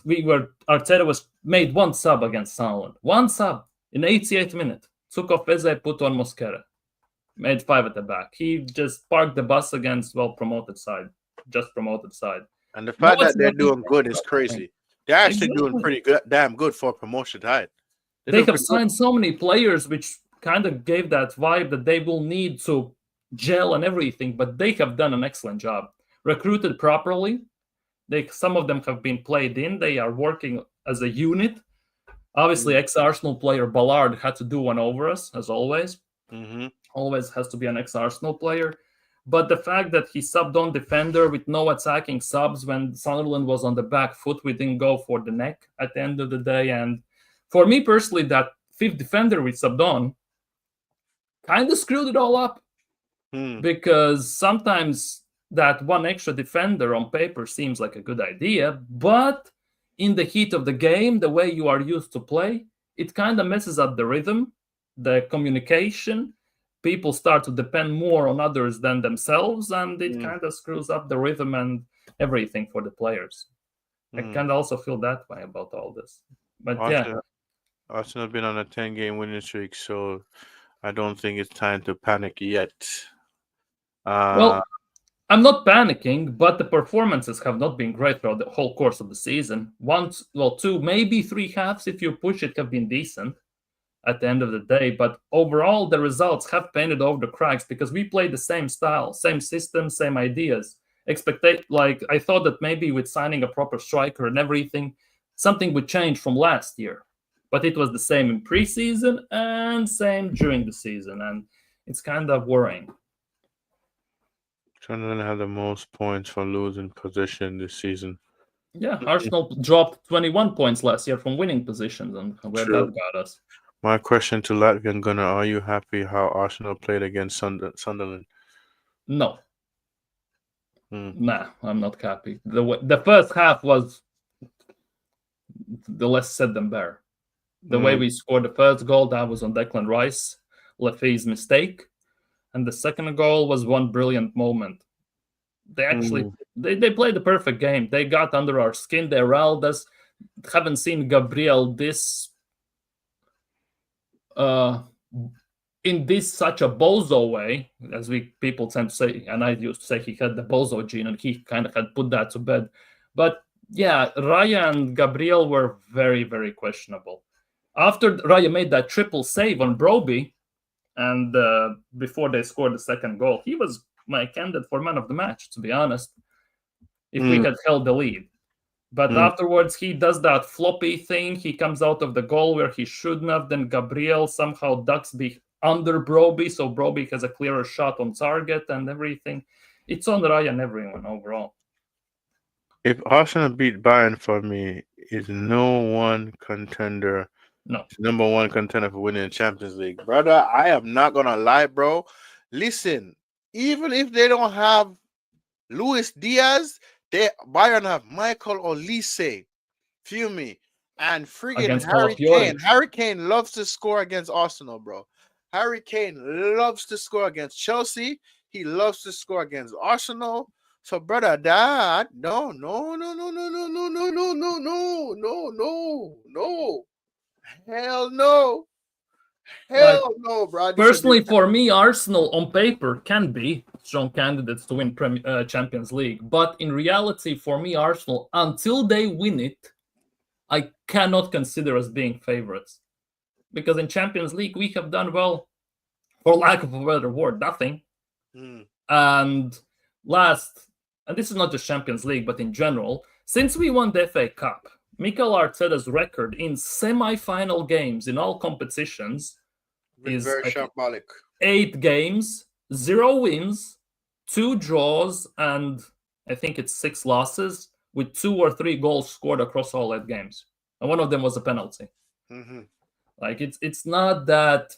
Arteta was made one sub against Sunderland, one sub in the 88th minute, took off Eze, put on Mosquera, made 5 at the back. He just parked the bus against promoted side, just promoted side. And the No fact that they're explanation doing good is for anything. crazy. They're actually doing Exactly. pretty good, damn good for promotion tide. They're They doing have pretty good. signed so many players, which kind of gave that vibe that they will need to gel and everything, but they have done an excellent job. Recruited properly. Some of them have been played in. They are working as a unit. Obviously, ex-Arsenal player Ballard had to do one over us, as always. Mm-hmm. Always has to be an ex-Arsenal player. But the fact that he subbed on defender with no attacking subs when Sunderland was on the back foot, we didn't go for the neck at the end of the day. And for me personally, that fifth defender we subbed on kind of screwed it all up, because sometimes that one extra defender on paper seems like a good idea, but in the heat of the game, the way you are used to play, it kind of messes up the rhythm, the communication. People start to depend more on others than themselves, and it kind of screws up the rhythm and everything for the players. I kind of also feel that way about all this. But yeah, Arsenal have been on a 10-game winning streak, so I don't think it's time to panic yet. well, I'm not panicking, but the performances have not been great throughout the whole course of the season. Two, maybe 3 halves, if you push it, have been decent at the end of the day. But overall, the results have painted over the cracks because we play the same style, same system, same ideas. I thought that maybe with signing a proper striker and everything, something would change from last year. But it was the same in preseason and same during the season, and it's kind of worrying. Sunderland have the most points for losing position this season. Yeah, Arsenal dropped 21 points last year from winning positions, and where True. that got us. My question to Latvian Gunner: are you happy how Arsenal played against Sunderland? No. Nah, I'm not happy. The first half was the less said than better. The way we scored the first goal, that was on Declan Rice, Lefe's mistake. And the second goal was one brilliant moment. They actually they played the perfect game. They got under our skin. They riled us. Haven't seen Gabriel this in this such a bozo way, as people tend to say, and I used to say he had the bozo gene, and he kind of had put that to bed. But yeah, Raya and Gabriel were very, very questionable. After Raya made that triple save on Broby, and before they scored the second goal, he was my candidate for man of the match, to be honest, if we had held the lead. But afterwards, he does that floppy thing. He comes out of the goal where he shouldn't have. Then Gabriel somehow ducks under Broby, so Broby has a clearer shot on target and everything. It's on Raya and everyone overall. If Arsenal beat Bayern for me, is no one contender. No. Number one contender for winning the Champions League. Brother, I am not going to lie, bro. Listen, even if they don't have Luis Diaz, Bayern have Michael Olise. Feel me? And friggin' Harry Kane. Harry Kane loves to score against Arsenal, bro. Harry Kane loves to score against Chelsea. He loves to score against Arsenal. So, brother, that no. Hell no. Like Hell no, bro. I disagree. personally, for me, Arsenal on paper can be strong candidates to win Champions League, but in reality, for me, Arsenal, until they win it, I cannot consider as being favorites. Because in Champions League, we have done well, for lack of a better word, nothing. Mm. And and this is not just Champions League, but in general, since we won the FA Cup, Mikel Arteta's record in semi-final games in all competitions Been is very I think, shambolic. 8 games, 0 wins, 2 draws, and I think it's 6 losses with 2 or 3 goals scored across all 8 games. And one of them was a penalty. Mm-hmm. Like it's not that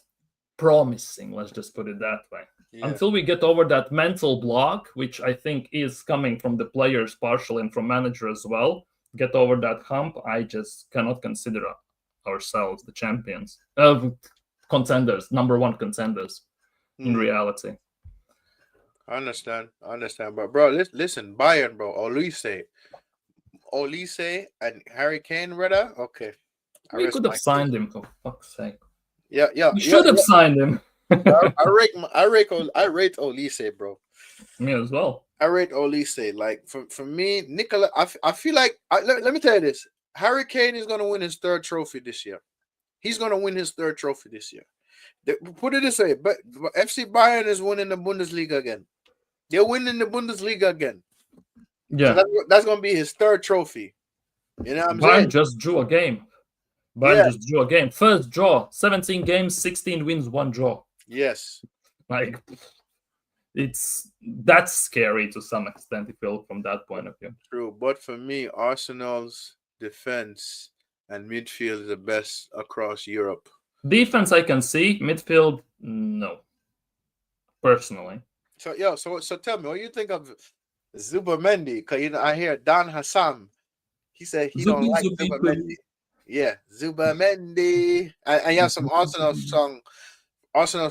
promising, let's just put it that way. Yeah. Until we get over that mental block, which I think is coming from the players partially and from manager as well, get over that hump, I just cannot consider ourselves the champions of contenders, number 1 contenders in reality. I understand, but bro, listen, Bayern, bro, Olise and Harry Kane, brother. Okay, We could have signed him, for fuck's sake. Yeah. We should have signed him. I rate Olise, bro. Me as well. I rate Olise. Like for me, Nicola. I feel like let me tell you this: Harry Kane is gonna win his 3rd trophy this year. He's gonna win his 3rd trophy this year. Put it this way, but FC Bayern is winning the Bundesliga again. They're winning the Bundesliga again. Yeah, so that's gonna be his 3rd trophy. You know what I'm saying? Just drew a game. Just drew a game. First draw, 17 games, 16 wins, 1 draw. Yes. Like, that's scary to some extent if you look from that point of view. True, but for me, Arsenal's defense and midfield is the best across Europe. Defense, I can see. Midfield, no. Personally. So tell me, what you think of Zubamendi? Because I hear Dan Hassan. He said he don't like Zubamendi. Yeah, Zubamendi. And you have some Arsenal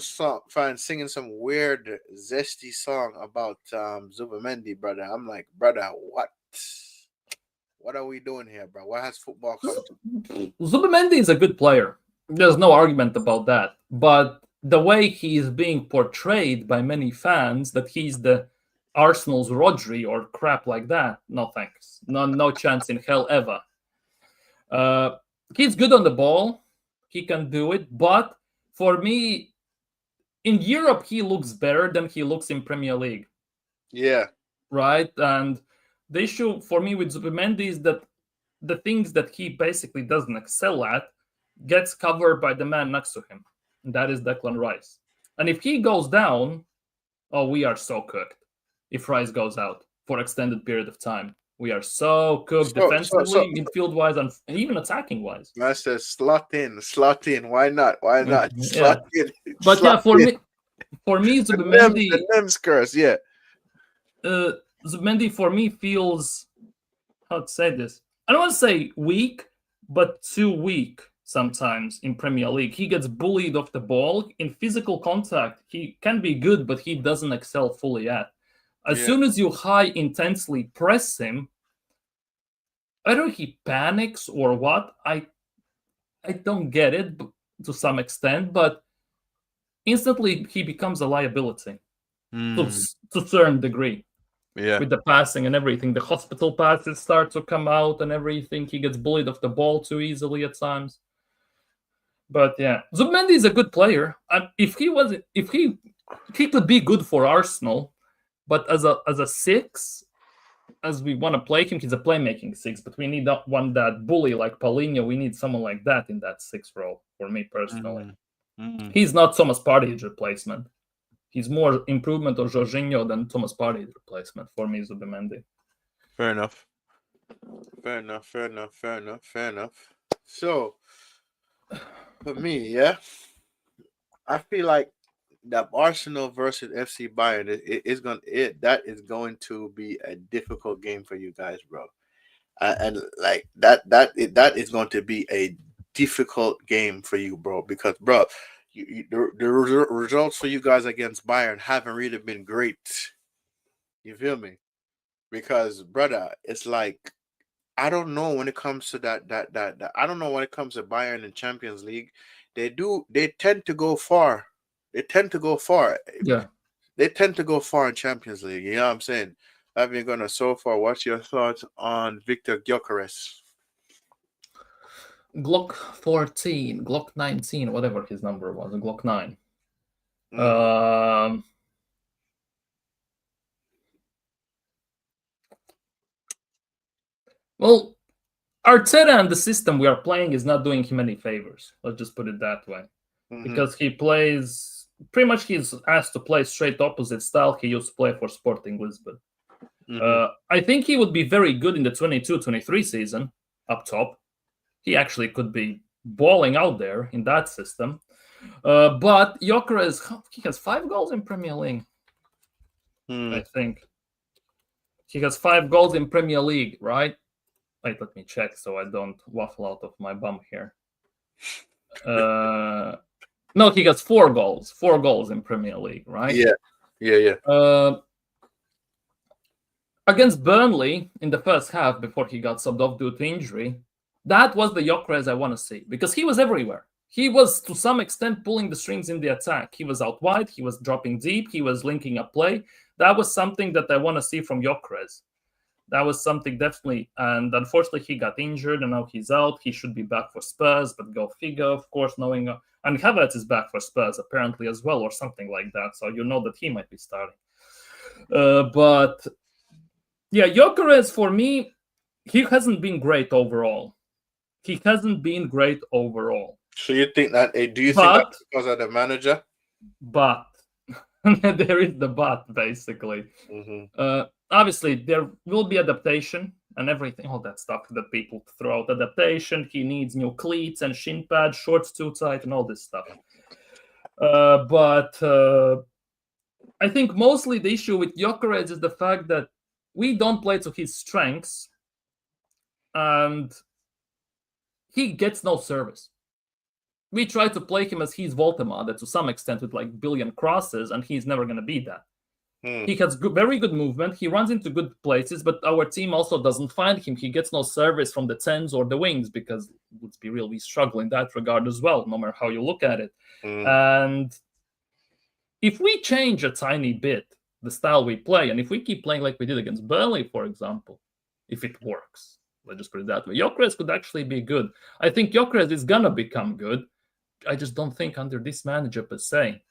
fans singing some weird, zesty song about Zubamendi, brother. I'm like, brother, what? What are we doing here, bro? What has football come to? Zubamendi is a good player. There's no argument about that. But the way he is being portrayed by many fans, that he's the Arsenal's Rodri or crap like that, no thanks. No chance in hell ever. He's good on the ball. He can do it. But for me, in Europe, he looks better than he looks in Premier League. Yeah. Right? And the issue for me with Zubamendi is that the things that he basically doesn't excel at gets covered by the man next to him. And that is Declan Rice. And if he goes down, we are so cooked. If Rice goes out for extended period of time, we are so cooked defensively, midfield-wise, and even attacking-wise. I said slot in. Why not? Slot in. But yeah, for me, Zubamendi, the name's curse. Yeah. Zubamendi for me feels, how to say this? I don't want to say weak, but too weak sometimes in Premier League. He gets bullied off the ball. In physical contact, he can be good, but he doesn't excel fully at. As soon as you intensely press him, either he panics or what, I don't get it to some extent, but instantly he becomes a liability to a certain degree. Yeah. With the passing and everything. The hospital passes start to come out and everything. He gets bullied off the ball too easily at times. But yeah, Zubamendi is a good player. If he could be good for Arsenal, but as a 6, as we want to play him, he's a playmaking 6. But we need one that bully like Paulinho. We need someone like that in that 6 role. For me personally, he's not Thomas Partey's replacement. He's more improvement of Jorginho than Thomas Partey's replacement for me, Zubamendi. Fair enough. So, for me, I feel like that Arsenal versus FC Bayern that is going to be a difficult game for you guys, bro. And like that is going to be a difficult game for you, bro, because bro, the results for you guys against Bayern haven't really been great. You feel me? Because brother, it's like I don't know when it comes to that. I don't know when it comes to Bayern and Champions League. They tend to go far. They tend to go far. Yeah. They tend to go far in Champions League. You know what I'm saying? I've been gonna so far. What's your thoughts on Victor Gyökeres? Glock 14, Glock 19, whatever his number was, a Glock 9. Well, Arteta and the system we are playing is not doing him any favors. Let's just put it that way. Because he plays, pretty much he's asked to play straight opposite style he used to play for Sporting Lisbon. I think he would be very good in the 22-23 season up top. He actually could be balling out there in that system. But Gyökeres, he has 5 goals in Premier League. I think. He has 5 goals in Premier League, right? Wait, let me check so I don't waffle out of my bum here. No, he has 4 goals. 4 goals in Premier League, right? Yeah. Against Burnley in the first half, before he got subbed off due to injury, that was the Gyökeres I want to see, because he was everywhere. He was, to some extent, pulling the strings in the attack. He was out wide, he was dropping deep, he was linking up play. That was something that I want to see from Gyökeres. That was something definitely, and unfortunately he got injured and now he's out. He should be back for Spurs, but go figure, of course, knowing, and Havertz is back for Spurs apparently as well, or something like that, so you know that he might be starting. But yeah, Gyökeres, for me, he hasn't been great overall. So you think that? Do you think that's because of the manager? But there is the but, basically. Obviously, there will be adaptation and everything, all that stuff that people throw out. Adaptation, he needs new cleats and shin pads, shorts too tight, and all this stuff. But I think mostly the issue with Gyökeres is the fact that we don't play to his strengths, and he gets no service. We try to play him as he's Voltemade to some extent with like billion crosses, and he's never going to be that. He has very good movement. He runs into good places, but our team also doesn't find him. He gets no service from the 10s or the wings because, let's be real, we struggle in that regard as well, no matter how you look at it. And if we change a tiny bit the style we play, and if we keep playing like we did against Burnley, for example, if it works, let's just put it that way, Gyökeres could actually be good. I think Gyökeres is going to become good. I just don't think under this manager per se.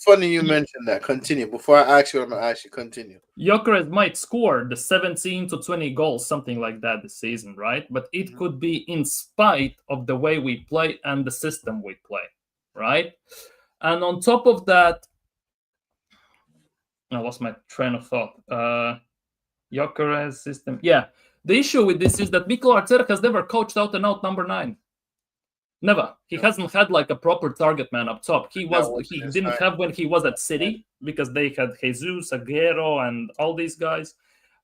Funny you mentioned that. Continue. Before I ask you, I'm going to ask you, continue. Gyökeres might score the 17 to 20 goals, something like that this season, right? But it could be in spite of the way we play and the system we play, right? And on top of that, I lost my train of thought. Gyökeres system. Yeah. The issue with this is that Mikel Arteta has never coached out and out number 9. Never. He hasn't had like a proper target man up top. He didn't have when he was at City, because they had Jesus, Aguero, and all these guys.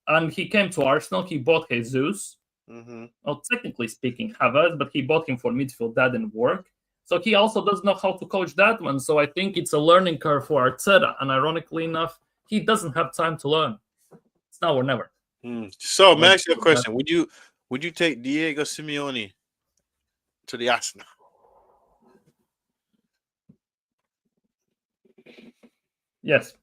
And he came to Arsenal. He bought Jesus. Well, technically speaking, Havertz, but he bought him for midfield. That didn't work. So he also doesn't know how to coach that one. So I think it's a learning curve for Arteta. And ironically enough, he doesn't have time to learn. It's now or never. So, may I ask you a question? Would you take Diego Simeone to the Arsenal? Yes.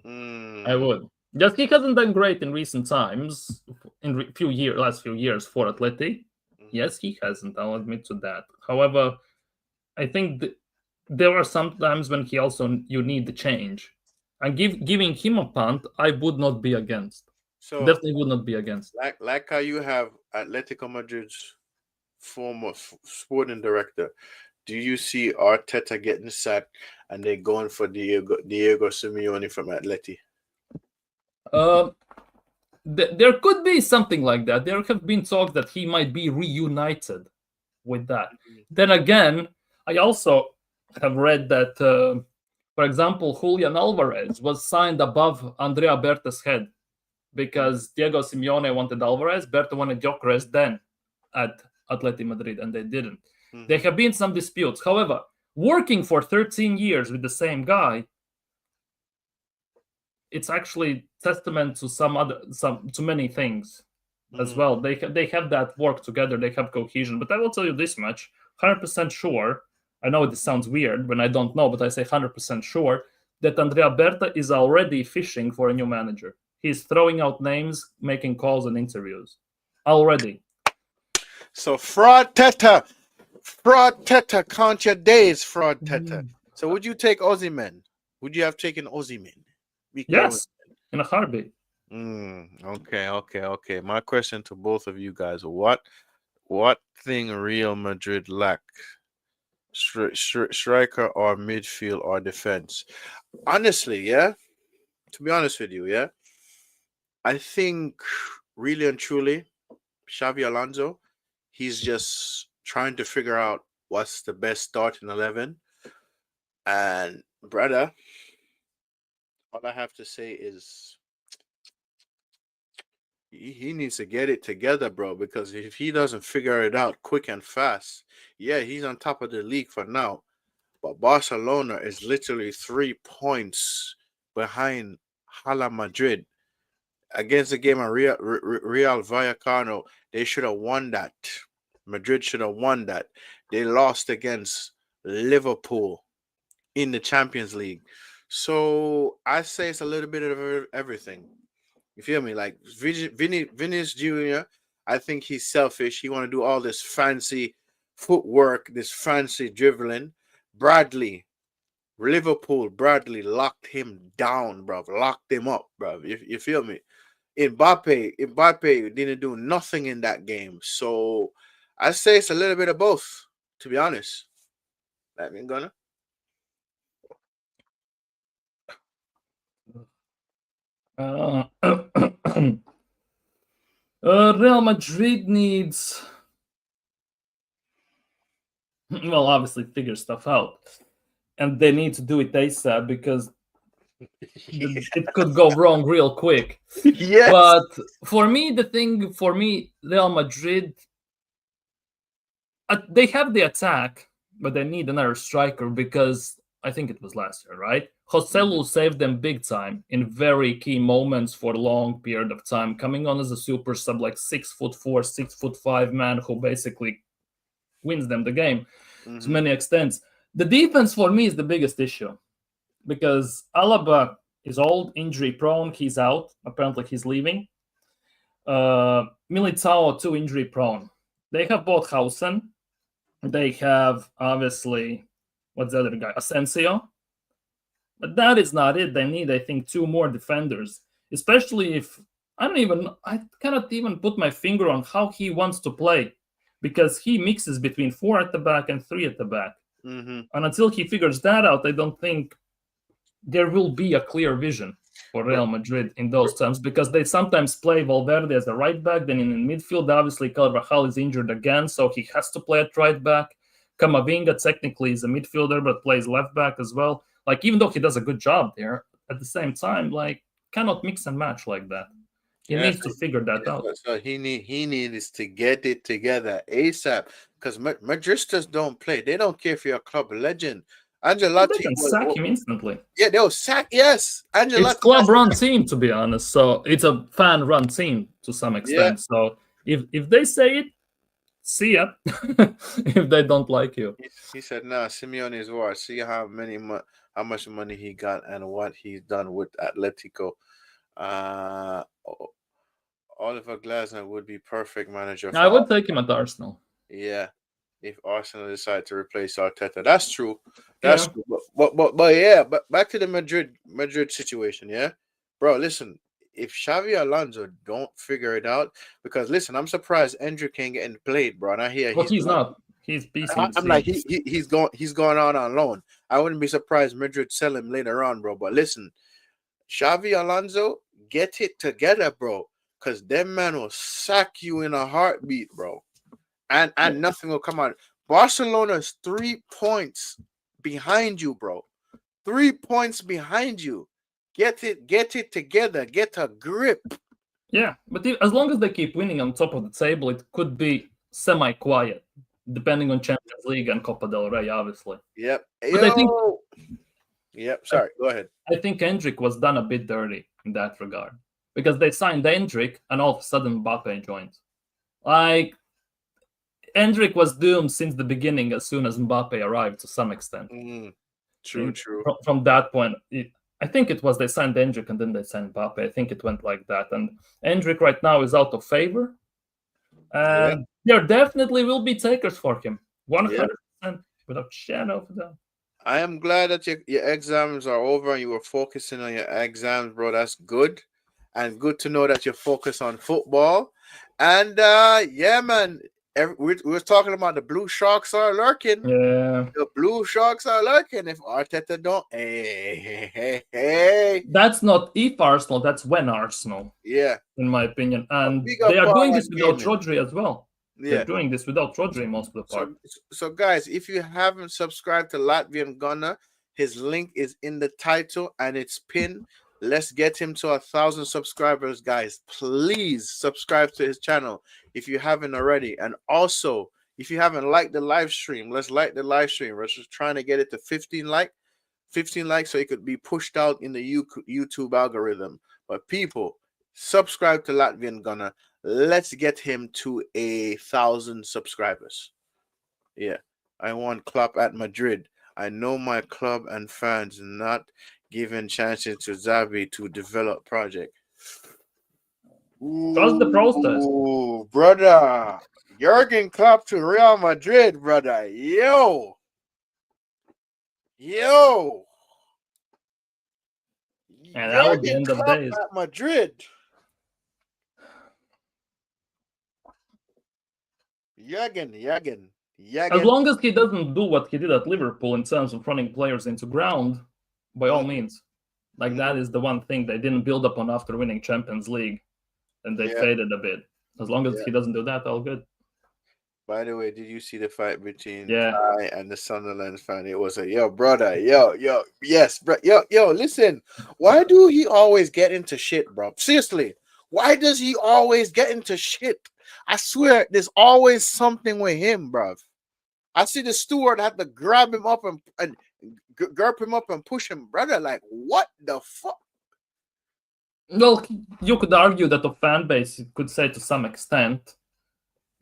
I would. Just he hasn't done great in recent times, in last few years for Atleti. Yes, he hasn't. I'll admit to that. However, I think there are some times when you need the change. And giving him a punt, I would not be against. So definitely would not be against. Like how you have Atletico Madrid's former sporting director, do you see Arteta getting sacked and they're going for Diego Simeone from Atleti? There could be something like that. There have been talks that he might be reunited with that. Then again, I also have read that, for example, Julian Alvarez was signed above Andrea Berta's head because Diego Simeone wanted Alvarez, Berta wanted Gyökeres then at Atleti Madrid, and they didn't. There have been some disputes. However, working for 13 years with the same guy, it's actually testament to to many things as well. They have that work together. They have cohesion. But I will tell you this much: 100% sure. I know this sounds weird when I don't know, but I say 100% sure that Andrea Berta is already fishing for a new manager. He's throwing out names, making calls and interviews already. So fraud Teta, count your days, fraud Teta. So would you take Ozyman? Would you have taken Ozyman? Yes, in a heartbeat. Okay. My question to both of you guys: what thing Real Madrid lack? Striker or midfield or defense? Honestly, yeah. To be honest with you, yeah. I think really and truly, Xavi Alonso, he's just trying to figure out what's the best starting 11. And brother, all I have to say is he needs to get it together, bro, because if he doesn't figure it out quick and fast, yeah, he's on top of the league for now. But Barcelona is literally 3 points behind Hala Madrid. Against the game of Real Vallecano, they should have won that. Madrid should have won that. They lost against Liverpool in the Champions League. So I say it's a little bit of everything. You feel me? Like Vinicius Jr., I think he's selfish. He want to do all this fancy footwork, this fancy dribbling. Bradley Bradley locked him down, bro. Locked him up, bro. You feel me? Mbappe didn't do nothing in that game. So I say it's a little bit of both, to be honest. That mean gonna. Real Madrid needs, well, obviously figure stuff out, and they need to do it ASAP because it could go wrong real quick. Yes. But for me, Real Madrid, they have the attack, but they need another striker because I think it was last year, right? Joselu saved them big time in very key moments for a long period of time, coming on as a super sub, like 6'4", 6'5" man who basically wins them the game to many extents. The defense for me is the biggest issue because Alaba is old, injury prone. He's out. Apparently, he's leaving. Militao too injury prone. They have both Hausen. They have obviously what's the other guy? Asensio. But that is not it. They need, I think, 2 more defenders, especially if I cannot even put my finger on how he wants to play because he mixes between 4 at the back and 3 at the back. And until he figures that out, I don't think there will be a clear vision for Real Madrid in those terms because they sometimes play Valverde as a right back. Then in midfield, obviously, Carvajal is injured again, so he has to play at right back. Camavinga technically is a midfielder, but plays left back as well. Like, even though he does a good job there, at the same time, like, cannot mix and match like that. He needs to figure that out. So he needs to get it together ASAP because Madristas don't play. They don't care if you're a club legend. Ancelotti, they can sack him instantly. Yeah, they'll sack. Yes, Ancelotti. It's club-run team, to be honest. So it's a fan-run team to some extent. Yeah. So if they say it, see ya. If they don't like you, he said, "Nah, Simeone is war. See how much money he got and what he's done with Atletico. Oliver Glasner would be perfect manager. I would take him at Arsenal. Yeah, if Arsenal decide to replace Arteta, that's true. That's true. But back to the Madrid situation. Yeah, bro. Listen, if Xavi Alonso don't figure it out, because listen, I'm surprised Andrew can't get played, bro. And I hear he's not. He's BC. I'm like he's going out on loan. I wouldn't be surprised Madrid sell him later on, bro. But listen, Xavi Alonso, get it together, bro. Because them man will sack you in a heartbeat, bro. And nothing will come out. Barcelona's 3 points behind you, bro. 3 points behind you. Get it together. Get a grip. Yeah, but as long as they keep winning on top of the table, it could be semi-quiet. depending on Champions League and Copa del Rey, obviously. Yep. But I think Yep. Sorry. Go ahead. Endrick was done a bit dirty in that regard because they signed Endrick and all of a sudden Mbappe joined. Like Endrick was doomed since the beginning as soon as Mbappe arrived to some extent. True. True. From that point, I think it was they signed Endrick and then they signed Mbappe. I think it went like that. And Endrick right now is out of favor. And there definitely will be takers for him. 100% without shadow of a doubt. I am glad that your exams are over and you were focusing on your exams, bro. That's good. And good to know that you're focused on football. And yeah, man. We were talking about the Blue Sharks are lurking. Yeah. The Blue Sharks are lurking. If Arteta don't, hey. That's not if Arsenal, that's when Arsenal. Yeah. In my opinion. And they are doing this without Rodri as well. Yeah. They're doing this without Rodri most of the part. So guys, if you haven't subscribed to Latvian Gunner, his link is in the title and it's pinned. Let's get him to 1,000 subscribers, guys. Please subscribe to his channel if you haven't already. And also, if you haven't liked the live stream, let's like the live stream. We're just trying to get it to 15 likes so it could be pushed out in the YouTube algorithm. But people, subscribe to Latvian Gunner. Let's get him to 1,000 subscribers. Yeah, I want Klopp at Madrid. I know my club and fans not giving chances to Xavi to develop project. Trust the process. Ooh, brother. Jurgen Klopp to Real Madrid, brother. Yo. And that would be end of days. At Madrid. Jurgen. As long as he doesn't do what he did at Liverpool in terms of running players into ground, by all means. Like that is the one thing they didn't build upon after winning Champions League, and they faded a bit. As long as he doesn't do that, all good. By the way, did you see the fight between Kai and the Sunderland fan? It was brother, yes, bro, listen. Why do he always get into shit, bro? Seriously, why does he always get into shit? I swear, there's always something with him, bro. I see the steward had to grab him up and grab him up and push him, brother. Like, what the fuck? Well, you could argue that the fan base could say to some extent,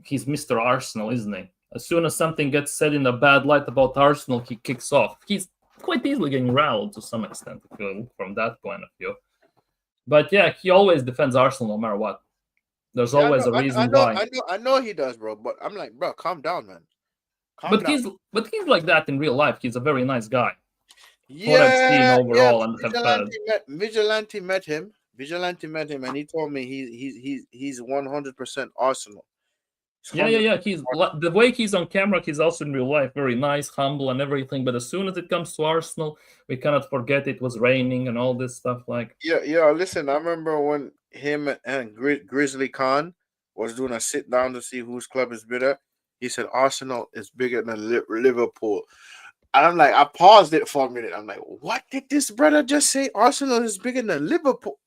he's Mr. Arsenal, isn't he? As soon as something gets said in a bad light about Arsenal, he kicks off. He's quite easily getting riled to some extent, if you look from that point of view. But yeah, he always defends Arsenal no matter what. There's always a reason why. I know he does, bro. But I'm like, bro, calm down, man. But he's like that in real life. He's a very nice guy. What I've seen overall and Vigilante met him, and he told me he's 100% Arsenal. Yeah. He's the way he's on camera. He's also in real life very nice, humble, and everything. But as soon as it comes to Arsenal, we cannot forget it was raining and all this stuff. Like listen, I remember when him and Grizzly Khan was doing a sit down to see whose club is better. He said Arsenal is bigger than Liverpool. And I'm like, I paused it for a minute. I'm like, what did this brother just say? Arsenal is bigger than Liverpool.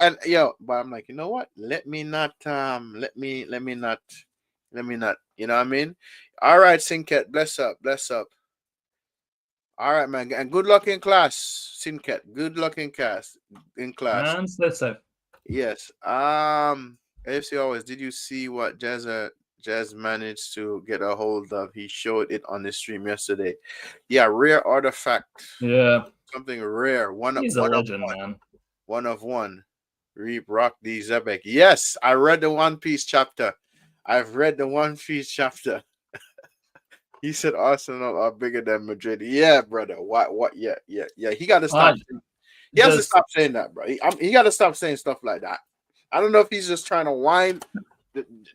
And but I'm like, you know what? Let me not. You know what I mean? All right, Sinket, bless up. All right, man, and good luck in class, Sinket. Good luck in class. And that's it. Yes. AFC always. Did you see what Jazz managed to get a hold of? He showed it on the stream yesterday. Yeah, rare artifact. Yeah, something rare. He's a legend, man. One of one. Reap Rock the Zebek. Yes, I read the One Piece chapter. I've read the One Piece chapter. He said Arsenal are bigger than Madrid. Yeah, brother. What? Yeah. He got to stop. He has to stop saying that, bro. He got to stop saying stuff like that. I don't know if he's just trying to whine,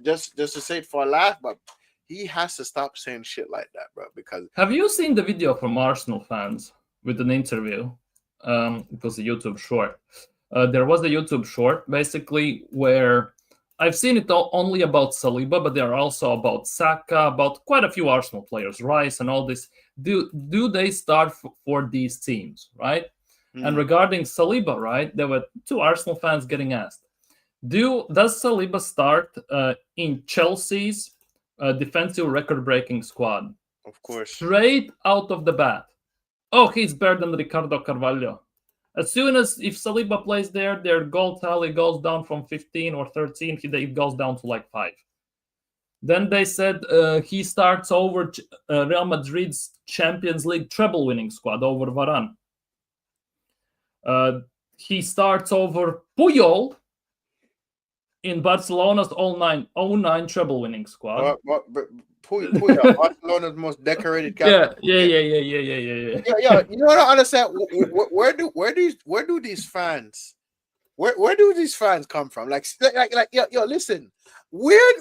just to say it for a laugh, but he has to stop saying shit like that, bro. Because have you seen the video from Arsenal fans with an interview? It was a YouTube short. There was a YouTube short basically where I've seen it only about Saliba, but there are also about Saka, about quite a few Arsenal players, Rice and all this. Do they start for these teams, right? And regarding Saliba, right, there were two Arsenal fans getting asked, does Saliba start in Chelsea's a defensive record-breaking squad. Of course. Straight out of the bat. Oh, he's better than Ricardo Carvalho. As soon as if Saliba plays there, their goal tally goes down from 15 or 13. It goes down to like 5. Then they said he starts over Real Madrid's Champions League treble-winning squad over Varane. He starts over Puyol in Barcelona's 09 treble-winning squad. Puyol, Barcelona's most decorated captain. Yeah. Yeah. You know what I understand? Where do these fans? Where do these fans come from? Like yo, listen. Where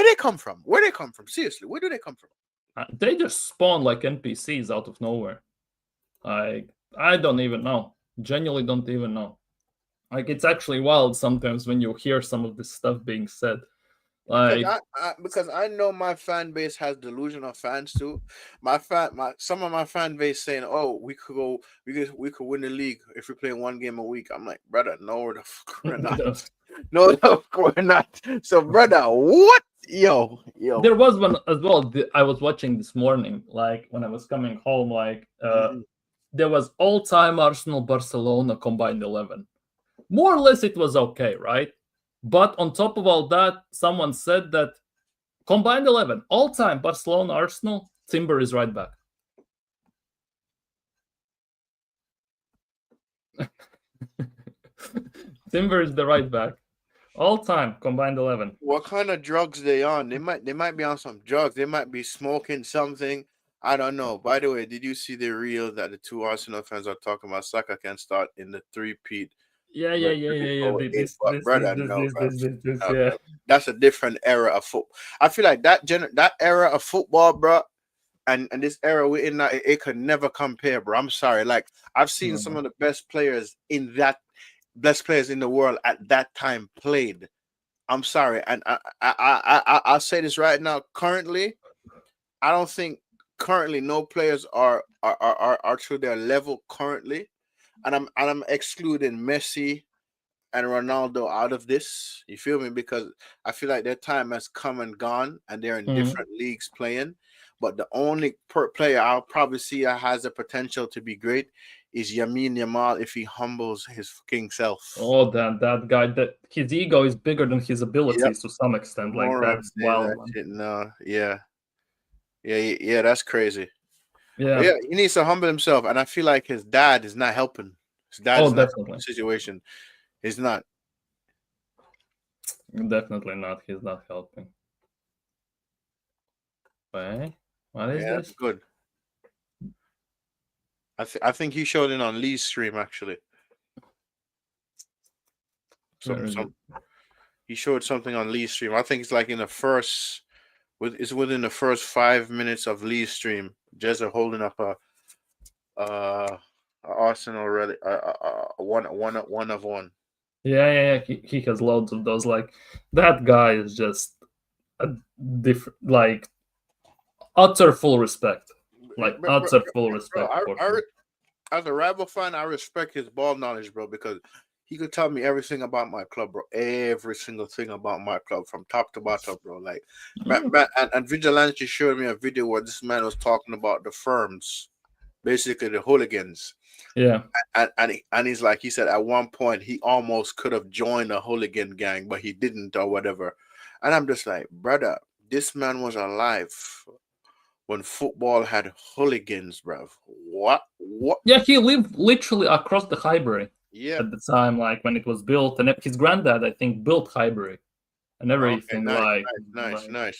they come from? Where they come from? Seriously, where do they come from? They just spawn like NPCs out of nowhere. Like, I don't even know. Genuinely don't even know. Like, it's actually wild sometimes when you hear some of this stuff being said. Like, because I know my fan base has delusional fans too. Some of my fan base saying, "Oh, we could win the league if we play one game a week." I'm like, brother, no, the fuck we're not. No, the fuck we're not. So, brother, what? Yo. There was one as well. I was watching this morning, like when I was coming home. Like, there was all-time Arsenal Barcelona combined 11. More or less, it was okay, right? But on top of all that, someone said that combined 11, all-time Barcelona Arsenal, Timber is right back. Timber is the right back. All-time combined 11. What kind of drugs they on? They might be on some drugs. They might be smoking something. I don't know. By the way, did you see the reel that the two Arsenal fans are talking about? Saka can start in the 3-peat. Yeah. That's a different era of football. I feel like that era of football, bro, and this era we're in now, it could never compare, bro. I'm sorry. Like, I've seen some of the best players in the world at that time played. I'm sorry, and I'll say this right now. Currently, I don't think no players are to their level currently. And I'm excluding Messi and Ronaldo out of this. You feel me? Because I feel like their time has come and gone, and they're in different leagues playing. But the only player I'll probably see that has the potential to be great is Lamine Yamal if he humbles his fucking self. Oh, that guy! That his ego is bigger than his abilities to some extent. Like, that's wild. No, yeah, that's crazy. Yeah, he needs to humble himself, and I feel like his dad is not helping. His dad is not helping the situation. He's not. Definitely not. He's not helping. Wait, what is this? That's good. I think he showed it on Lee's stream actually. He showed something on Lee's stream. I think it's like in the first. It's within the first 5 minutes of Lee's stream. Jezza holding up a Arsenal really one of one. Yeah. He has loads of those. Like, that guy is just a different, like, utter full respect. Like, utter full respect. As a rival fan, I respect his ball knowledge, bro, because he could tell me everything about my club, bro. Every single thing about my club from top to bottom, bro. Like, and Vigilante showed me a video where this man was talking about the firms, basically the hooligans. Yeah. And he's like, he said at one point he almost could have joined a hooligan gang, but he didn't or whatever. And I'm just like, brother, this man was alive when football had hooligans, bro. What? Yeah, he lived literally across the Highbury. Yeah. At the time, like when it was built, and his granddad, I think, built Highbury and everything. Okay, nice.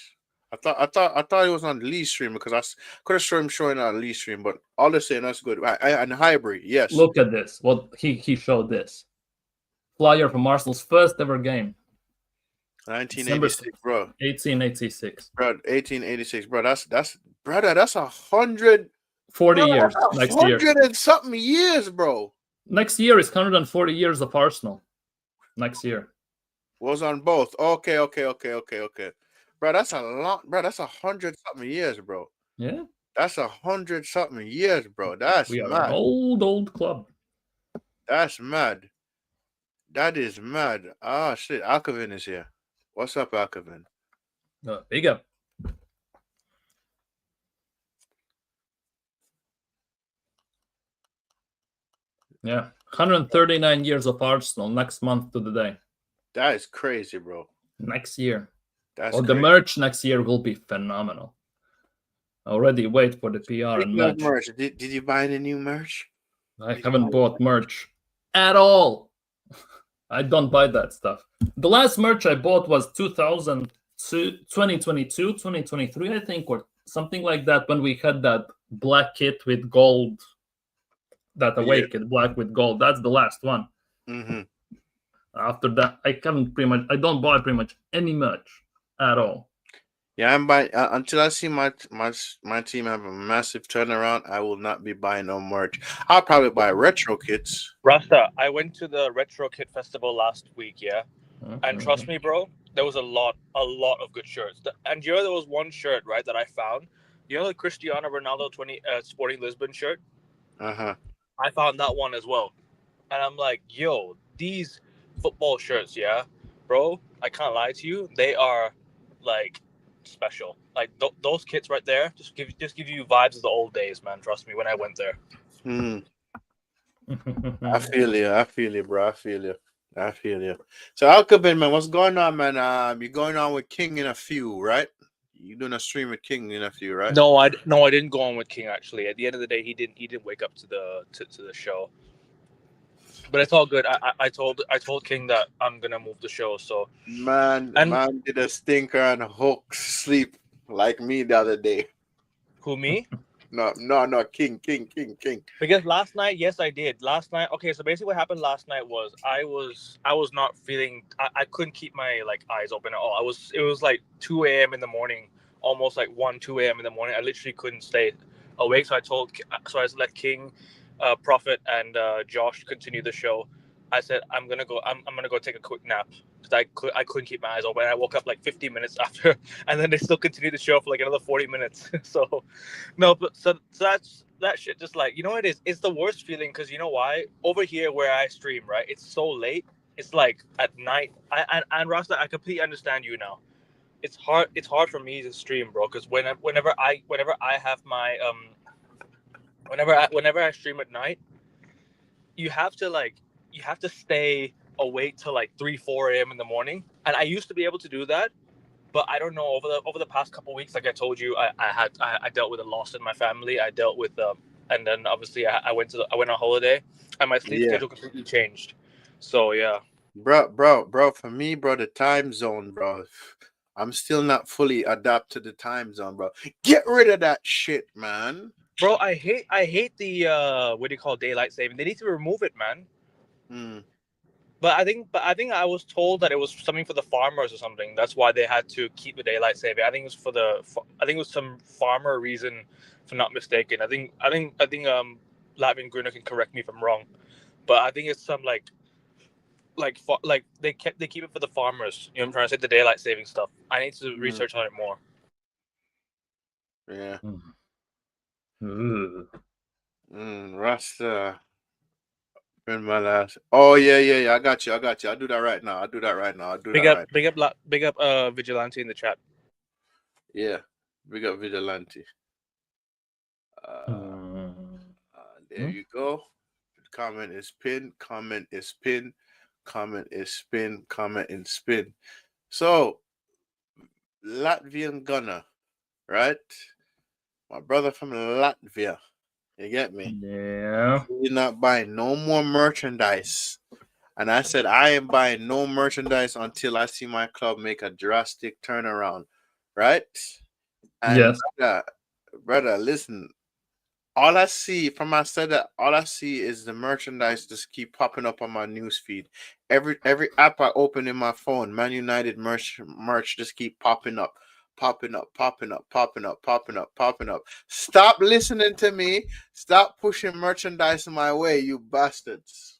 I thought it was on Lee's stream because I could have shown him showing on Lee's stream, but all they're saying that's good. And Highbury, yes. Look at this. What he showed this flyer from Arsenal's first ever game. 1986, bro. 1886. Bro, 1886, bro. That's 140 years next year. 100 and something years, bro. Next year is 140 years of Arsenal. Next year. Was on both. Okay. Bro, that's a lot, bro. That's 100 something years, bro. Yeah. That's 100 something years, bro. That's we are mad. An old club. That's mad. That is mad. Ah, shit. Alkavin is here. What's up, Alkavin? Big up. Yeah, 139 years of Arsenal next month to the day. That is crazy, bro. Next year. That's The crazy. merch next year will be phenomenal. Already wait for the PR and Speaking of merch. merch, did you buy any new merch? I haven't bought merch at all. I don't buy that stuff. The last merch I bought was 2022, 2023, I think, or something like that, when we had that black kit with gold, that away kit, black with gold. That's the last one. Mm-hmm. After that, I don't buy pretty much any merch at all. Yeah, I'm buying until I see my team have a massive turnaround. I will not be buying no merch. I'll probably buy retro kits. Rasta, I went to the Retro Kit Festival last week, yeah? And trust me, bro, there was a lot of good shirts. And you know, there was one shirt, right, that I found. You know the Cristiano Ronaldo Sporting Lisbon shirt? Uh-huh. I found that one as well. And I'm like, yo, these football shirts, yeah, bro, I can't lie to you. They are, like, special. Like, those kits right there just give you vibes of the old days, man. Trust me, when I went there. I feel you, bro. I feel you. So Alcabin, man, what's going on, man? You're going on with King in a few, right? You doing a stream with King in a few, right? No, I didn't go on with King actually. At the end of the day, he didn't wake up to the show. But it's all good. I told King that I'm gonna move the show. So man did a stinker and Hook sleep like me the other day. Who, me? No, King. Because last night, yes, I did. Last night, okay. So basically, what happened last night was I was not feeling. I couldn't keep my eyes open at all. It was like 2 a.m. in the morning, almost like 2 a.m. in the morning. I literally couldn't stay awake. So I let King, Prophet, and Josh continue the show. I said I'm gonna go take a quick nap because I couldn't keep my eyes open. I woke up like 15 minutes after, and then they still continued the show for like another 40 minutes. So no, but so that shit just like, you know what it is? It's the worst feeling because you know why? Over here where I stream, right? It's so late. It's like at night. And Rasta, I completely understand you now. It's hard for me to stream, bro, because whenever I have my whenever I stream at night, you have to stay awake till like 3-4 a.m. in the morning. And I used to be able to do that, but I don't know, over the past couple of weeks, like I told you, I dealt with a loss in my family. I dealt with and then obviously I went on holiday, and my sleep schedule completely changed. So yeah, bro, for me, bro, the time zone, bro. I'm still not fully adapted to the time zone, bro. Get rid of that shit, man. bro, I hate the what do you call daylight saving? They need to remove it, man. But I think I was told that it was something for the farmers or something. That's why they had to keep the daylight saving. I think it was it was some farmer reason, if I'm not mistaken. I think Latvian Gruner can correct me if I'm wrong, but I think it's some like they keep it for the farmers. You know what I'm trying to say? The daylight saving stuff. I need to research on it more. Yeah. Rasta. In my last. Oh yeah. I got you. I'll do that right now. Big up Vigilante in the chat. Yeah. Big up Vigilante. There you go. Comment is pinned. So Latvian Gunner, right? My brother from Latvia. You get me? Yeah. You're not buying no more merchandise. And I said, I am buying no merchandise until I see my club make a drastic turnaround. Right? And yes. brother, listen. All I see is the merchandise just keep popping up on my newsfeed. Every app I open in my phone, Man United merch just keep popping up. Stop listening to me. Stop pushing merchandise my way, you bastards.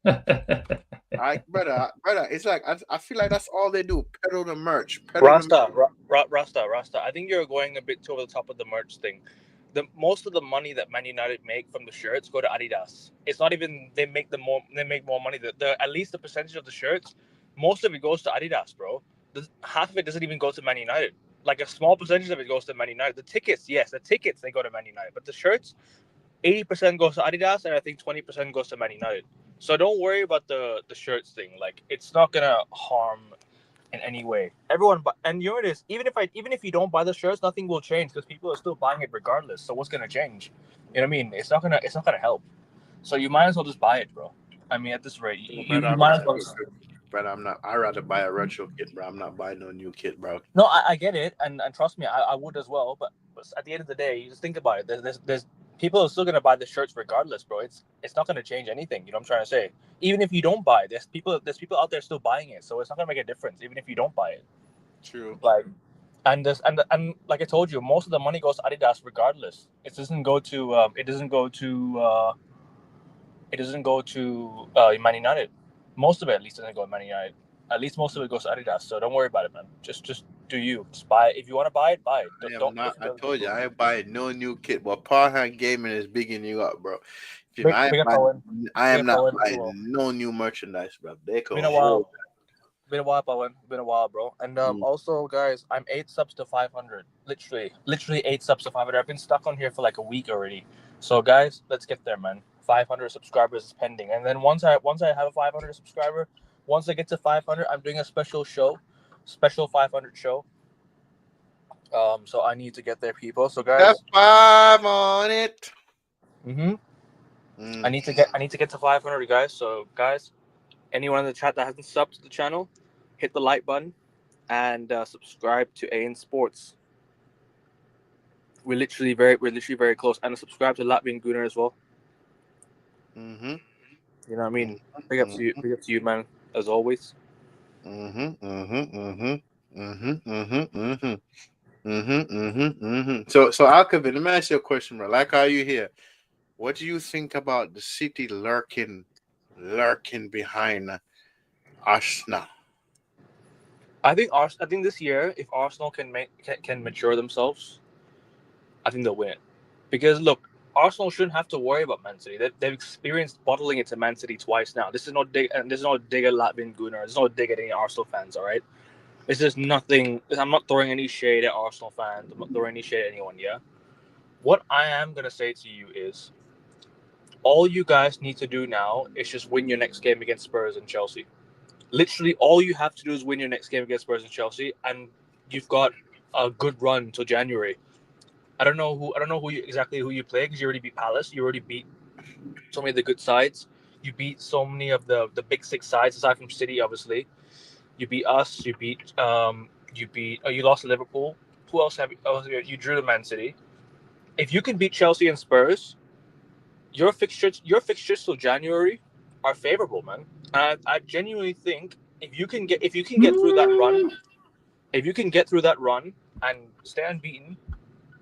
Brother, it's like I feel like that's all they do. Peddle the merch. Rasta. I think you're going a bit over the top of the merch thing. Most of the money that Man United make from the shirts go to Adidas. It's not even they make more money. The at least the percentage of the shirts, most of it goes to Adidas, bro. half of it doesn't even go to Man United. Like a small percentage of it goes to Man United. The tickets, yes, the tickets they go to Man United, but the shirts, 80% goes to Adidas, and I think 20% goes to Man United. So don't worry about the shirts thing. Like it's not gonna harm in any way. Everyone, and you know what it is. Even if you don't buy the shirts, nothing will change because people are still buying it regardless. So what's gonna change? You know what I mean? It's not gonna help. So you might as well just buy it, bro. I mean, at this rate, you might as well. But I'm not. I'd rather buy a retro kit, bro. I'm not buying no new kit, bro. No, I get it, and trust me, I would as well. But at the end of the day, you just think about it. There's people are still gonna buy the shirts regardless, bro. It's not gonna change anything. You know what I'm trying to say? Even if you don't buy it, there's people out there still buying it, so it's not gonna make a difference. Even if you don't buy it, True. like, and like I told you, most of the money goes to Adidas regardless. It doesn't go to Man United. Most of it, at least, doesn't go to Man United. At least most of it goes to Adidas. So don't worry about it, man. Just do you. Just buy it. If you want to buy it, buy it. I told you I ain't buying no new kit. But Parham Gaming is bigging you up, bro. Big up Owen. I am Big up not Owen as buying well. no new merchandise, bro. They can Been a hold. while. Been a while, Owen. Been a while, bro. And also, guys, I'm 8 subs to 500. Literally 8 subs to 500. I've been stuck on here for like a week already. So, guys, let's get there, man. 500 subscribers is pending. And then once I have a 500 subscriber, once I get to 500, I'm doing a special 500 show. So I need to get there, people. So, guys, F5 on it. I need to get to 500, guys. So, guys, anyone in the chat that hasn't subbed to the channel, hit the like button and subscribe to INT Sports. We're literally very close. And subscribe to Latvian Gunner as well. Mm-hmm. You know what I mean? Big up to you, man. As always. So Alkavin, let me ask you a question, bro. Like, are you here? What do you think about the city lurking behind Arsenal? I think this year, if Arsenal can mature themselves, I think they'll win it. Because look, Arsenal shouldn't have to worry about Man City. They've experienced bottling it to Man City twice now. This is no dig at Latvian Gunner. This is no dig at any Arsenal fans. All right, this is nothing. I'm not throwing any shade at Arsenal fans. I'm not throwing any shade at anyone. Yeah. What I am gonna say to you is, all you guys need to do now is just win your next game against Spurs and Chelsea. Literally, all you have to do is win your next game against Spurs and Chelsea, and you've got a good run until January. I don't know who you play because you already beat Palace. You already beat so many of the good sides. You beat so many of the big six sides aside from City, obviously. You beat us. You lost to Liverpool. Who else have you? Oh, you drew to Man City. If you can beat Chelsea and Spurs, your fixtures till January are favorable, man. And I genuinely think if you can get through that run, and stay unbeaten,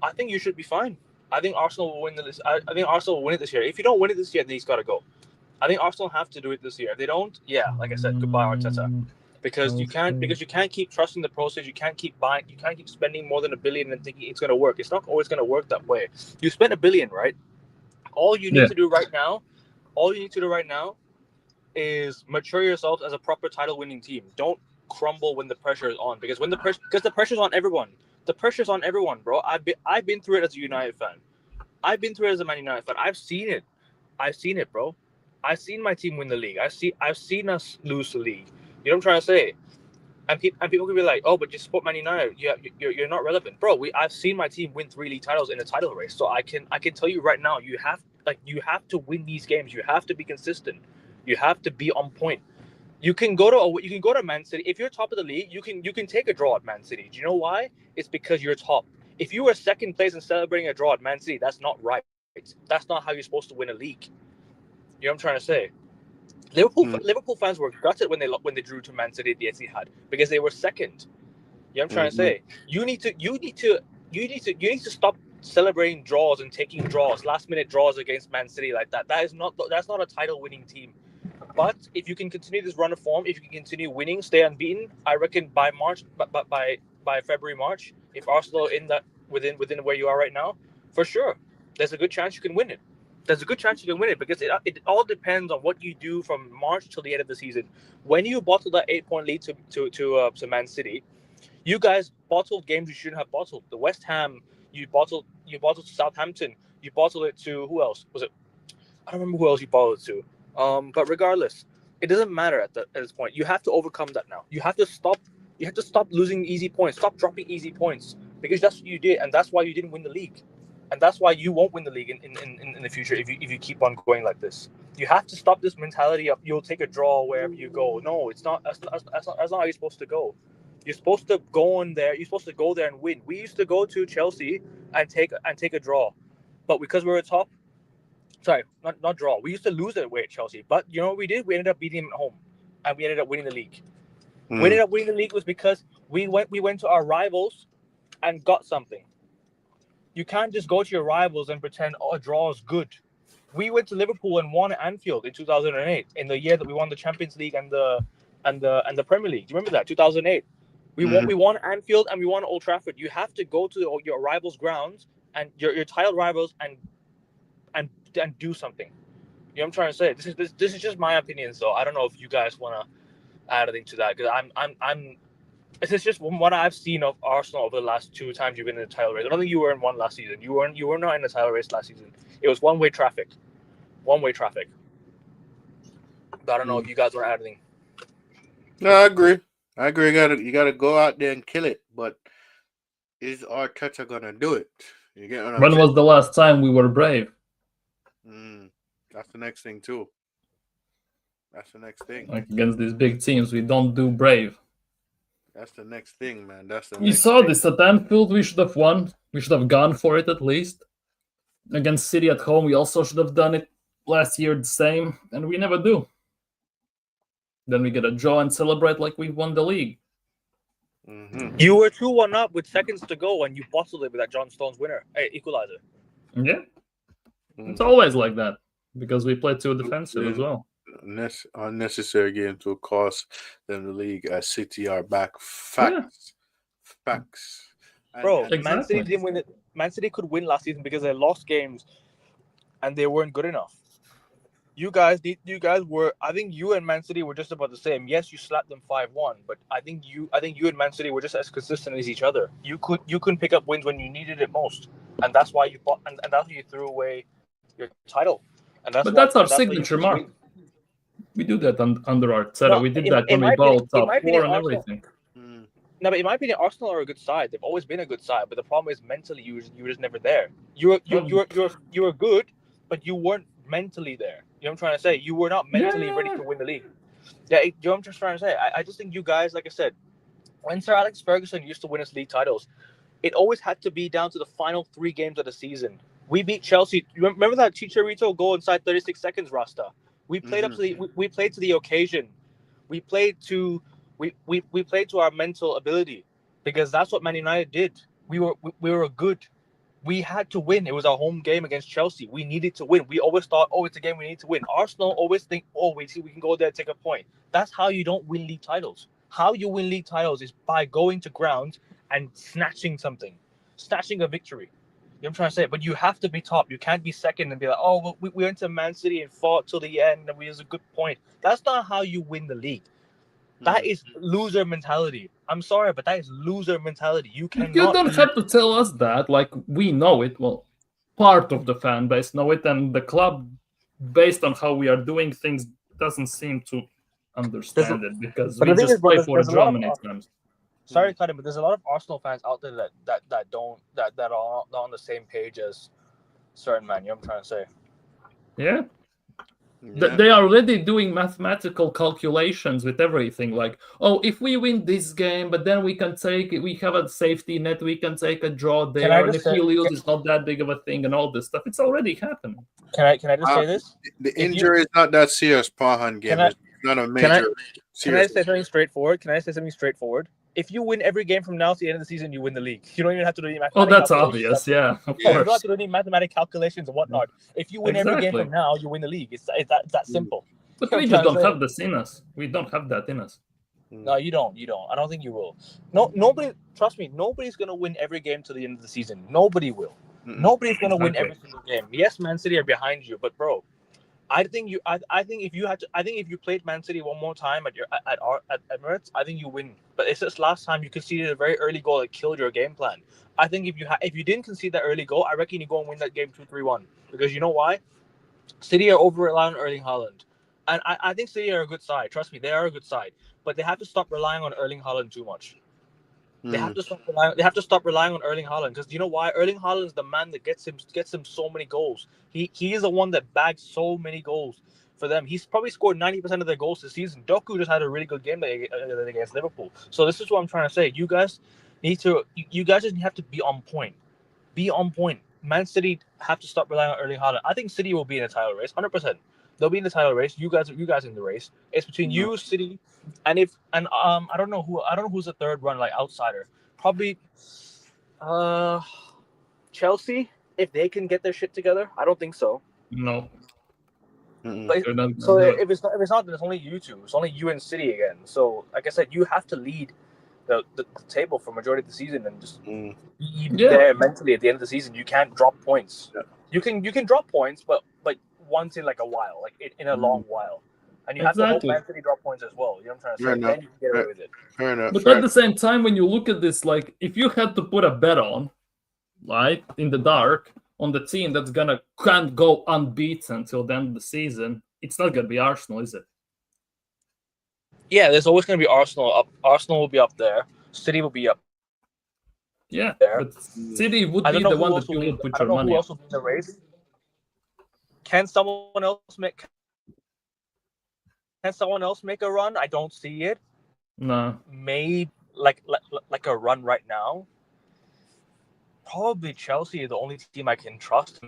I think you should be fine. I think Arsenal will win this. I think Arsenal will win it this year. If you don't win it this year, then he's got to go. I think Arsenal have to do it this year. If they don't, yeah, like I said, goodbye Arteta. Because you can't keep trusting the process. You can't keep buying. You can't keep spending more than $1 billion and thinking it's going to work. It's not always going to work that way. You spent $1 billion, right? All you need to do right now is mature yourselves as a proper title-winning team. Don't crumble when the pressure is on, because the pressure's on everyone. The pressure's on everyone, bro. I've been through it as a United fan. I've been through it as a Man United fan. I've seen it, bro. I've seen my team win the league. I've seen us lose the league. You know what I'm trying to say? And people can be like, oh, but you support Man United. You're not relevant, bro. I've seen my team win 3 league titles in a title race. So I can tell you right now, you have to win these games. You have to be consistent. You have to be on point. You can go to Man City. If you're top of the league, you can take a draw at Man City. Do you know why? It's because you're top. If you were second place and celebrating a draw at Man City, that's not right. That's not how you're supposed to win a league. You know what I'm trying to say? Liverpool fans were gutted when they drew to Man City at the Etihad because they were second. You know what I'm trying to say? You need to stop celebrating draws and taking last minute draws against Man City like that. That's not a title winning team. But if you can continue this run of form, if you can continue winning, stay unbeaten, I reckon by February, March, if Arsenal in that within where you are right now, for sure, there's a good chance you can win it. there's a good chance you can win it because it all depends on what you do from March till the end of the season. When you bottle that 8-point lead to Man City, you guys bottled games you shouldn't have bottled. The West Ham, you bottled to Southampton, you bottled it to who else? Was it? I don't remember who else you bottled it to. But regardless, it doesn't matter at this point. You have to overcome that now. You have to stop losing easy points. Stop dropping easy points because that's what you did, and that's why you didn't win the league. And that's why you won't win the league in the future if you keep on going like this. You have to stop this mentality of you'll take a draw wherever you go. No, it's not. That's not how you're supposed to go. You're supposed to go in there. You're supposed to go there and win. We used to go to Chelsea and take a draw, but because we were top, sorry, not draw. We used to lose away at Chelsea, but you know what we did? We ended up beating them at home, and we ended up winning the league. We ended up winning the league was because we went to our rivals and got something. You can't just go to your rivals and pretend, a draw is good. We went to Liverpool and won at Anfield in 2008, in the year that we won the Champions League and the Premier League. Do you remember that? 2008. We won at Anfield and we won at Old Trafford. You have to go to your rivals' grounds and your title rivals and do something. You know what I'm trying to say? This is just my opinion, so I don't know if you guys want to add anything to that because I'm. This is just what I've seen of Arsenal over the last 2 times you've been in the title race. I don't think you were in one last season. You were not in the title race last season. It was one-way traffic. One-way traffic. But I don't know if you guys want to add anything. No, I agree. You gotta go out there and kill it. But is Arteta gonna do it? You get what I'm When saying? was the last time we were brave? That's the next thing too. That's the next thing. Like against these big teams, we don't do brave. That's the next thing, man. You saw this at Anfield. We should have won. We should have gone for it at least. Against City at home, we also should have done it last year the same, and we never do. Then we get a draw and celebrate like we won the league. You were 2-1 up with seconds to go, and you bottled it with that John Stones equalizer. Yeah, it's always like that because we play too defensive as well. Unnecessary games will cost them the league as City are back. Facts. Bro, Exactly. Man City didn't win it. Man City could win last season because they lost games and they weren't good enough. You guys were. I think you and Man City were just about the same. Yes, you slapped them 5-1, but I think you and Man City were just as consistent as each other. You couldn't pick up wins when you needed it most, and that's why you bought and that's why you threw away your title. And that's our signature mark. We do that under Arteta. No, we did that when we bought top 4 and everything. No, but in my opinion, Arsenal are a good side. They've always been a good side, but the problem is mentally, you were just never there. You were good, but you weren't mentally there. You know what I'm trying to say? You were not mentally ready to win the league. Yeah, you know what I'm just trying to say? I just think you guys, like I said, when Sir Alex Ferguson used to win us league titles, it always had to be down to the final 3 games of the season. We beat Chelsea. Remember that Chicharito goal inside 36 seconds, Rasta? We played up to we played to the occasion. We played to we played to our mental ability because that's what Man United did. We were good. We had to win. It was our home game against Chelsea. We needed to win. We always thought, it's a game we need to win. Arsenal always think, we can go there and take a point. That's how you don't win league titles. How you win league titles is by going to ground and snatching a victory. You know what I'm trying to say? But you have to be top. You can't be second and be like, we went to Man City and fought till the end and we was a good point. That's not how you win the league. That is loser mentality. I'm sorry, but that is loser mentality. You cannot. You don't have to tell us that. Like, we know it. Well, part of the fan base know it, and the club, based on how we are doing things, doesn't seem to understand it because we just play for a draw many times. Sorry to cut it, but there's a lot of Arsenal fans out there that are not on the same page as certain man. You know what I'm trying to say? Yeah. They are already doing mathematical calculations with everything. Like, if we win this game, but then we have a safety net, we can take a draw there, and if we lose, it's not that big of a thing, and all this stuff. It's already happening. Can I just say this? The injury is not that serious, Pahan game. It's not a major. Can I say something straightforward? If you win every game from now to the end of the season, you win the league. You don't even have to do any mathematical that's obvious, yeah. Of course. You don't have to do any mathematical calculations and whatnot. If you win every game from now, you win the league. It's that simple. But we just don't have this in us. We don't have that in us. No, you don't. I don't think you will. No, nobody. Trust me. Nobody's gonna win every game to the end of the season. Nobody will. Nobody's gonna win Exactly. every single game. Yes, Man City are behind you, but bro, I think if you had to, I think if you played Man City one more time at Emirates, I think you win. But it's just last time you conceded a very early goal that killed your game plan. I think if you didn't concede that early goal, I reckon you go and win that game 2-3-1. Because you know why? City are over relying on Erling Haaland, and I think City are a good side. Trust me, they are a good side. But they have to stop relying on Erling Haaland too much. They have to stop relying. They have to stop relying on Erling Haaland because you know why? Erling Haaland is the man that gets him so many goals. He is the one that bags so many goals for them. He's probably scored 90% of their goals this season. Doku just had a really good game against Liverpool. So this is what I'm trying to say. You guys just have to be on point. Be on point. Man City have to stop relying on Erling Haaland. I think City will be in the title race, 100%. They'll be in the title race. You guys in the race. It's between you, City, and I don't know who's the third one, like outsider. Probably Chelsea, if they can get their shit together. I don't think so. No. But They're not so gonna do it. if it's not, then it's only you two. It's only you and City again. So like I said, you have to lead the table for majority of the season and just be there mentally at the end of the season. You can't drop points. Yeah. You can drop points, but once in like a while, like in a long while. And you have to hope Man City drop points as well. You know what I'm trying to say? Then you can get away with it. Fair enough. But at the same time, when you look at this, like, if you had to put a bet on, right, in the dark, on the team that's can't go unbeaten until the end of the season, it's not gonna be Arsenal, is it? Yeah, there's always gonna be Arsenal up. Arsenal will be up there. City will be up. Yeah, there. but City would be the one that you would put your money who on. else will be in the race. Can someone else make a run? I don't see it. No. Made like a run right now. Probably Chelsea is the only team I can trust.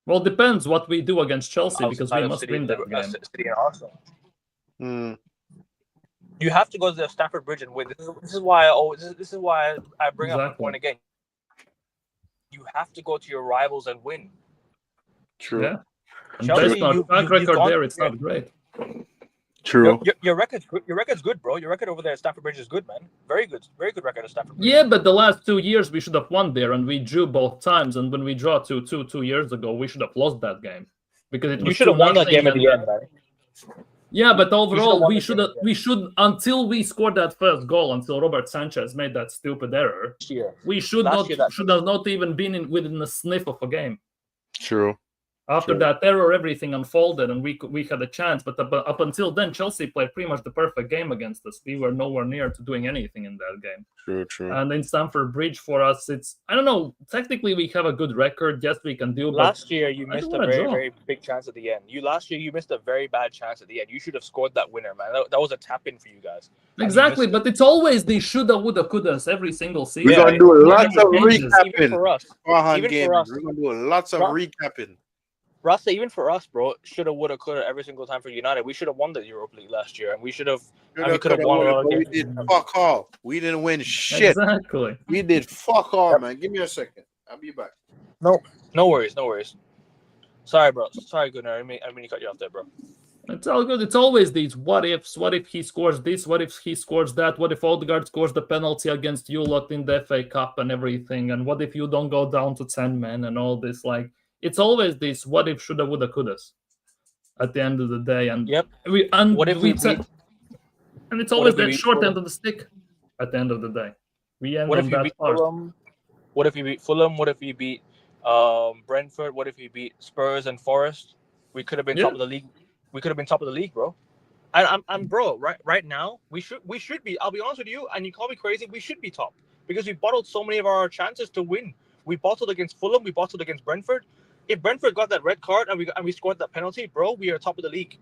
Well, it depends what we do against Chelsea because we must win that game. City and Arsenal. You have to go to the Stamford Bridge and win. This is why I bring up the point again. You have to go to your rivals and win. True. Yeah. And Chelsea, track record there, it's not great. True. Your record's good, bro. Your record over there at Stamford Bridge is good, man. Very good record at Stamford Bridge. Yeah, but the last 2 years we should have won there, and we drew both times. And when we draw 2 years ago, we should have lost that game because it was. You should have won that game at the end, man. Yeah, but overall, we should until we scored that first goal, until Robert Sanchez made that stupid error. We should have not even been within a sniff of a game. True. After that error, everything unfolded, and we had a chance. But up until then, Chelsea played pretty much the perfect game against us. We were nowhere near to doing anything in that game. True. And in Stamford Bridge, for us, it's, I don't know. Technically, we have a good record. Yes, we can do. Last year, you missed a very, very big chance at the end. Last year, you missed a very bad chance at the end. You should have scored that winner, man. That was a tap in for you guys. Exactly, but it's always the shoulda, woulda, couldas every single season. We're gonna do lots of recapping even for us. We're gonna do lots of recapping. Rasta, even for us, bro, shoulda, woulda, coulda every single time for United. We should have won the Europa League last year, and we should have. We could have won a lot of games. We did fuck all. We didn't win shit. Exactly. We did fuck all, man. Give me a second. I'll be back. No worries. Sorry, bro. Sorry, Gunnar. I mean to cut you off there, bro. It's all good. It's always these what ifs. What if he scores this? What if he scores that? What if Odegaard scores the penalty against you lot in the FA Cup and everything? And what if you don't go down to 10 men and all this? Like, it's always this what if, shoulda, woulda, couldas at the end of the day. And and it's always that short end of the stick at the end of the day. We end on that part. What if you beat Fulham? What if you beat Brentford? What if you beat Spurs and Forest? We could have been top of the league. We could have been top of the league, bro. And I'm bro, right now, we should be. I'll be honest with you, and you call me crazy, we should be top. Because we bottled so many of our chances to win. We bottled against Fulham, we bottled against Brentford. If Brentford got that red card and we scored that penalty, bro, we are top of the league.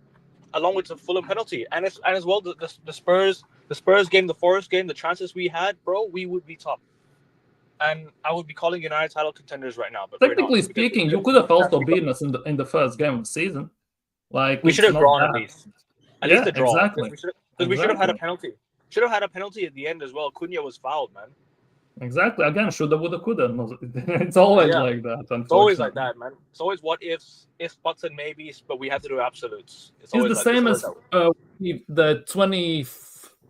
Along with the Fulham penalty. And as well the Spurs game, the Forest game, the chances we had, bro, we would be top. And I would be calling United title contenders right now. But technically speaking, you could have also beaten us in the first game of the season. Like, we should have drawn at least. At least a draw. Exactly. Because we should have had a penalty. Should have had a penalty at the end as well. Cunha was fouled, man. Exactly. Again, shoulda, woulda, coulda. It's always like that. It's always like that, man. It's always what ifs, buts, and maybes, but we have to do absolutes. It's the same as the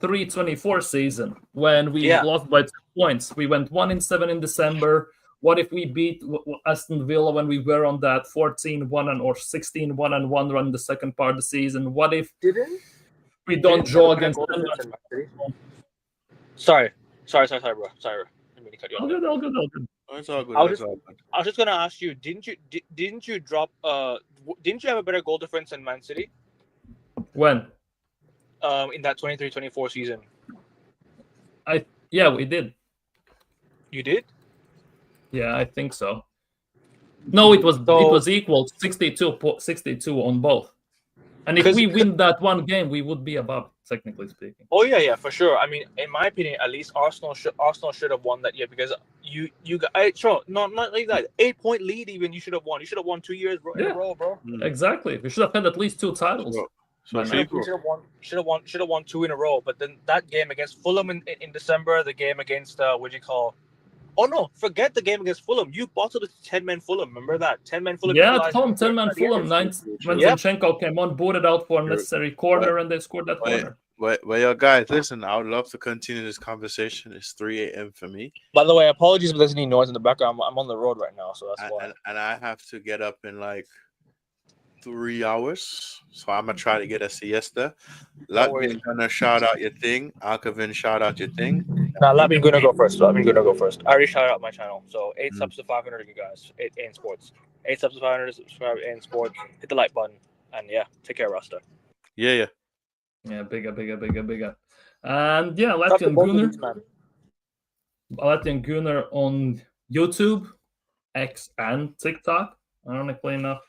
23-24 season when we lost by 2 points. We went 1-7 in December, What if we beat Aston Villa when we were on that 14-1 or 16-1 run the second part of the season? What if we don't draw against? Sorry, bro. Sorry, bro. Let me cut you off. All good. Oh, it's all good. I was just gonna ask you, didn't you drop? Didn't you have a better goal difference than Man City? When? In that 23-24 season. Yeah, we did. You did? Yeah, I think so. No, it was equal 62 on both. And if we win that one game, we would be above, technically speaking. Oh yeah, for sure. I mean, in my opinion, at least Arsenal should have won that year because you sure not like that 8-point lead even you should have won. You should have won 2 years in a row, bro. Exactly. We should have had at least 2 titles. We should have won 2 in a row. But then that game against Fulham in December, the game against what do you call? Oh no, forget the game against Fulham. You bottled a 10-man Fulham. Remember that 10-man Fulham? Yeah, Tom, 10-man Fulham. When Zinchenko came on, booted out for a necessary corner, and they scored that corner. Well, yo, guys, listen. I would love to continue this conversation. It's 3 a.m. for me. By the way, apologies if there's any noise in the background. I'm on the road right now, so that's why. And I have to get up in like 3 hours, so I'm gonna try to get a siesta. Latvian gonna shout out your thing. Alkavin shout out your thing. Nah, Latvian gonna go first. I already shouted out my channel. So 8 subs to 500, you guys. 8 in sports. 8 subs to 500. Subscribe in sports. Hit the like button, and yeah, take care, Rasta. Yeah. Yeah, bigger. And yeah, Latvian Gunner on YouTube, X, and TikTok. Ironically enough.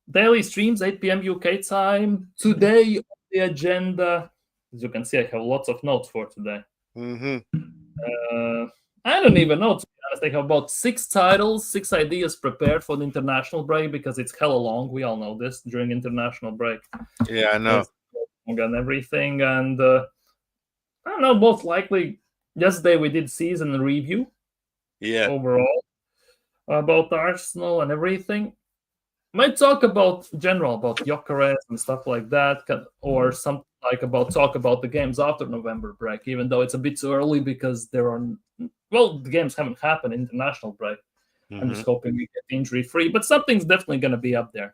Daily streams, 8 p.m. UK time. Today on the agenda, as you can see, I have lots of notes for today. I don't even know, to be honest. I have about 6 titles, 6 ideas prepared for the international break because it's hella long. We all know this during international break. Yeah, I know. And everything. And I don't know, most likely, yesterday we did season review. Yeah. Overall, about Arsenal and everything. Might talk about Gyökeres and stuff like that, or something like talk about the games after November break, even though it's a bit too early because the games haven't happened international break. I'm just hoping we get injury free, but something's definitely going to be up there.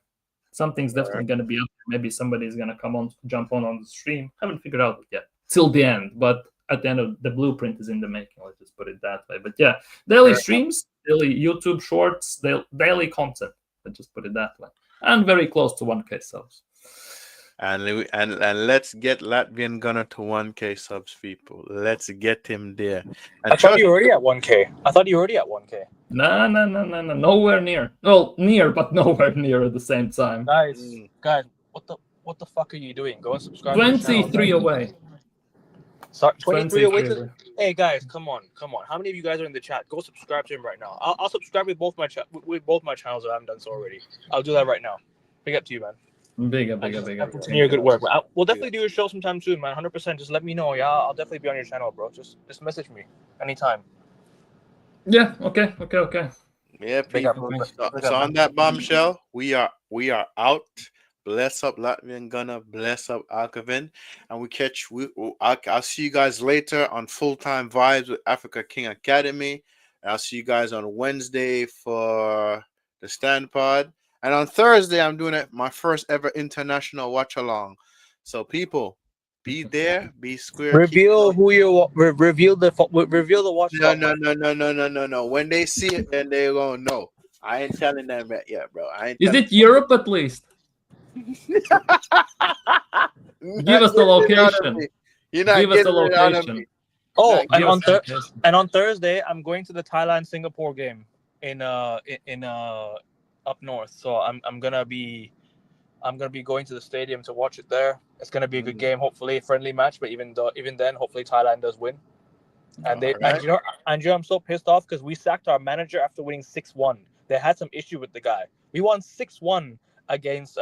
Maybe somebody's going to jump on the stream. Haven't figured out yet till the end, but at the end of the blueprint is in the making. Let's just put it that way. But yeah, daily streams, daily YouTube shorts, daily content. Let's just put it that way. And very close to 1K subs. And let's get Latvian Gunner to 1K subs, people. Let's get him there. And I thought you were already at 1K. No. Nowhere near. Well, near, but nowhere near at the same time. Guys, what the fuck are you doing? Go and subscribe. 23 away. Sorry, 23 away. Hey guys, come on. How many of you guys are in the chat? Go subscribe to him right now. I'll subscribe with both my channels if I haven't done so already. I'll do that right now. Big up to you, man. Bigger. Continue your good work. We'll definitely do a show sometime soon, man. 100%. Just let me know. Yeah, I'll definitely be on your channel, bro. Just message me anytime. Yeah. Okay. Yeah, people. So on that bombshell, we are out. Bless up Latvian Gunner, bless up Alkavin, and I'll see you guys later on Full-Time Vibes with Africa King Academy. And I'll see you guys on Wednesday for the Stand Pod, and on Thursday I'm doing my first ever international watch along. So people, be there, be square. Reveal reveal the watch. No. When they see it, then they gonna know. I ain't telling them that yet, bro. Is it Europe at least? Give us the location. Give us the location. Oh, and on Thursday, I'm going to the Thailand-Singapore game in up north. So I'm gonna be going to the stadium to watch it there. It's gonna be a good game, hopefully a friendly match. But even then, hopefully Thailand does win. And I'm so pissed off because we sacked our manager after winning 6-1. They had some issue with the guy. We won 6-1 against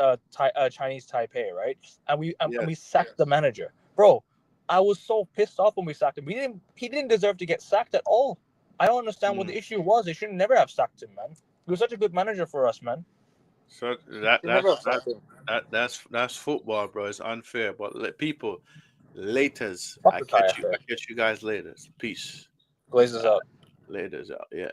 Chinese Taipei, right? And we sacked the manager, bro. I was so pissed off when we sacked him. He didn't deserve to get sacked at all. I don't understand what the issue was. They should never have sacked him, man. He was such a good manager for us, man. So that's football, bro. It's unfair, but people, laters. I catch you guys later. Peace. Blazers out. Laters out. Yeah.